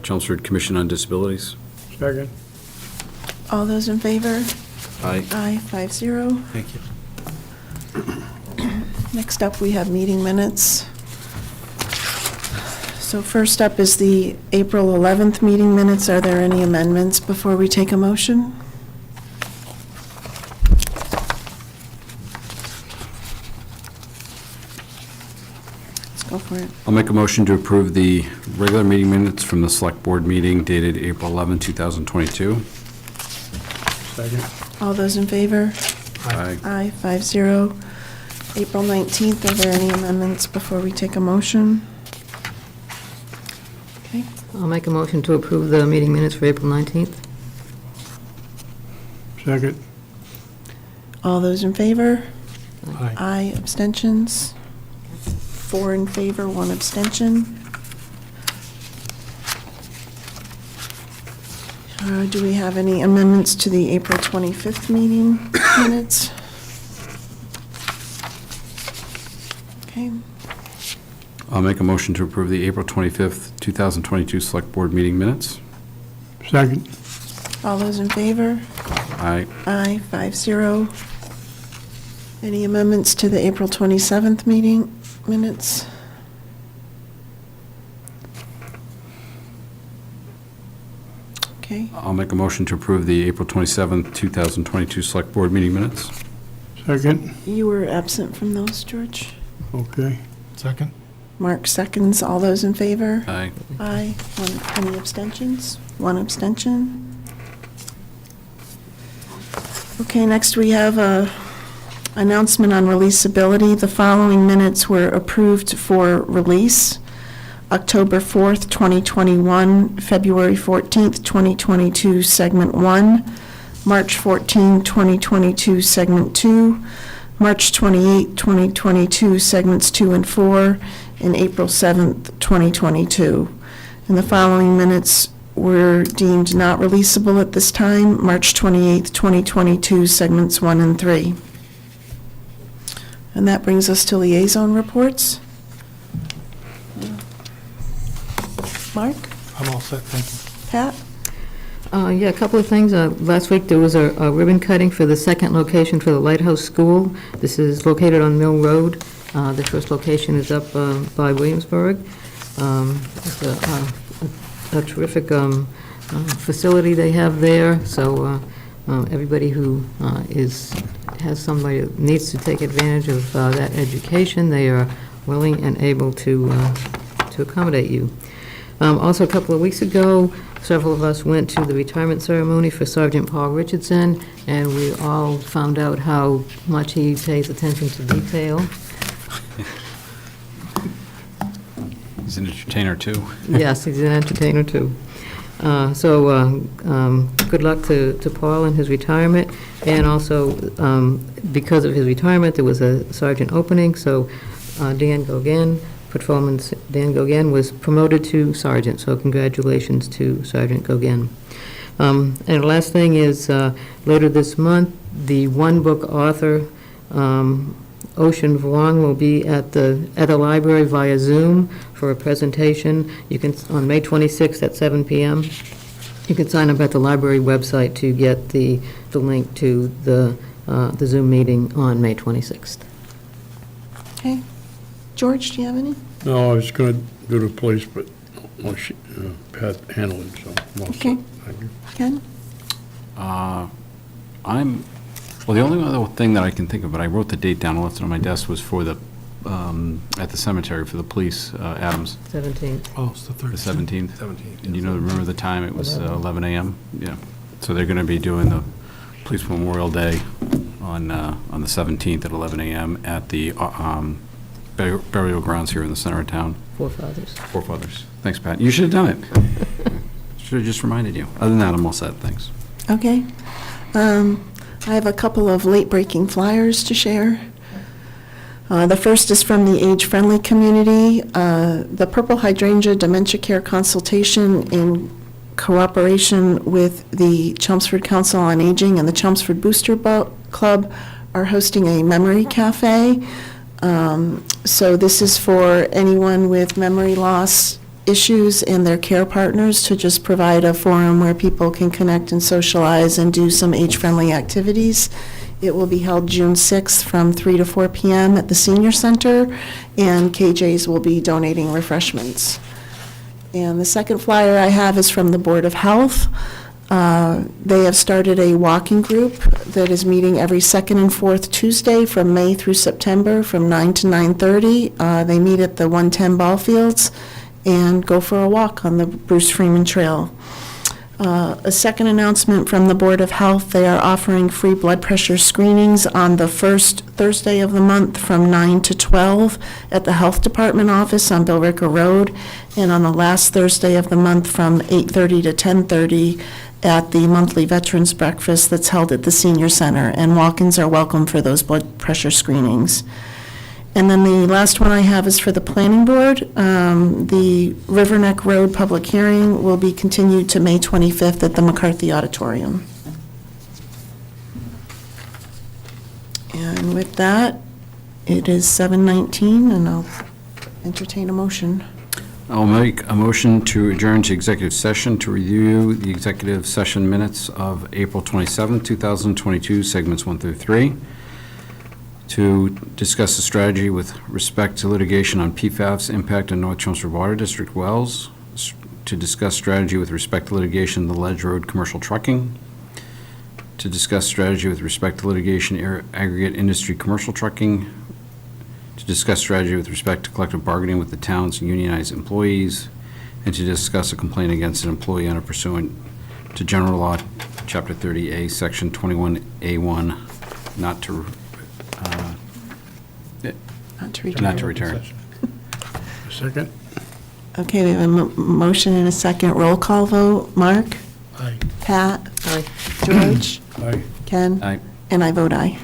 Chelmsford Commission on Disabilities. Second. All those in favor? Aye. Aye, 5-0. Thank you. Next up, we have meeting minutes. So first up is the April 11th meeting minutes. Are there any amendments before we take a motion? Let's go for it. I'll make a motion to approve the regular meeting minutes from the Select Board meeting dated April 11, 2022. Second. All those in favor? Aye. Aye, 5-0. April 19th, are there any amendments before we take a motion? Okay, I'll make a motion to approve the meeting minutes for April 19th. Second. all those in favor? Aye. Aye, abstentions? 4 in favor, 1 abstention. Do we have any amendments to the April 25th meeting minutes? Okay, I'll make a motion to approve the April 25th, 2022 Select Board meeting minutes. Second. all those in favor? Aye. Aye, 5-0. Any amendments to the April 27th meeting minutes? Okay, I'll make a motion to approve the April 27th, 2022 Select Board meeting minutes. Second. you were absent from those, George. Okay. Second? Mark seconds, all those in favor? Aye. Aye. Any abstentions? 1 abstention. Okay, next we have a announcement on releasability. The following minutes were approved for release. October 4th, 2021, February 14th, 2022, Segment 1, March 14, 2022, Segment 2, March 28, 2022, Segments 2 and 4, and April 7th, 2022. And the following minutes were deemed not releasable at this time, March 28th, 2022, Segments 1 and 3. And that brings us to liaison reports. Mark? I'm all set, thank you. Pat? Yeah, a couple of things. Last week, there was a ribbon cutting for the second location for the Lighthouse School. This is located on Mill Road. The first location is up by Williamsburg. It's a terrific facility they have there, so everybody who has somebody that needs to take advantage of that education, they are willing and able to accommodate you. Also, a couple of weeks ago, several of us went to the retirement ceremony for Sergeant Paul Richardson, and we all found out how much he pays attention to detail. He's an entertainer, too. Yes, he's an entertainer, too. Good luck to Paul in his retirement, and also, because of his retirement, there was a sergeant opening, so Dan Gauguin was promoted to sergeant, so congratulations to Sergeant Gauguin. And the last thing is, later this month, the one-book author, Ocean Vuong, will be at the library via Zoom for a presentation. You can, on May 26th at 7 p.m. You can sign up at the library website to get the link to the Zoom meeting on May 26th. Okay. George, do you have any? No, I was going to go to a place, but Pat handled it, so I'm all set. Okay. Thank you. Ken? Well, the only other thing that I can think of, but I wrote the date down and left it on my desk, was for the, at the cemetery for the police, Adams, 17th. Oh, it's the the 13th. 17th. And you know, remember the time? It was 11 a.m.? Yeah. So they're going to be doing the Police Memorial Day on the 17th at 11 a.m. at the burial grounds here in the center of town. Forefathers. Forefathers. Thanks, Pat. You should have done it. Should have just reminded you. Other than that, I'm all set. Thanks. Okay. I have a couple of late-breaking flyers to share. The first is from the age-friendly community. The Purple Hydrangea Dementia Care Consultation, in cooperation with the Chelmsford Council on Aging and the Chelmsford Booster Club, are hosting a memory cafe. So this is for anyone with memory loss issues and their care partners, to just provide a forum where people can connect and socialize and do some age-friendly activities. It will be held June 6th from 3 to 4 p.m. at the Senior Center, and KJ's will be donating refreshments. And the second flyer I have is from the Board of Health. They have started a walking group that is meeting every second and fourth Tuesday from May through September from 9 to 9:30. They meet at the 110 ball fields and go for a walk on the Bruce Freeman Trail. A second announcement from the Board of Health, they are offering free blood pressure screenings on the first Thursday of the month from 9 to 12 at the Health Department office on Billrica Road, and on the last Thursday of the month from 8:30 to 10:30 at the monthly Veterans Breakfast that's held at the Senior Center, and walk-ins are welcome for those blood pressure screenings. And then the last one I have is for the Planning Board. The Riverneck Road public hearing will be continued to May 25th at the McCarthy Auditorium. And with that, it is 7:19, and I'll entertain a motion. I'll make a motion to adjourn to executive session to review the executive session minutes of April 27, 2022, segments 1 through 3, to discuss the strategy with respect to litigation on PFAS impact on North Chelmsford Water District wells, to discuss strategy with respect to litigation on the Ledge Road commercial trucking, to discuss strategy with respect to litigation aggregate industry commercial trucking, to discuss strategy with respect to collective bargaining with the town's unionized employees, and to discuss a complaint against an employee under pursuant to General Law, Chapter 30A, Section 21A1, not to return. Second? Okay, we have a motion and a second. Roll call vote. Mark? Aye. Pat? Aye. George? Aye. Ken? Aye. And I vote aye.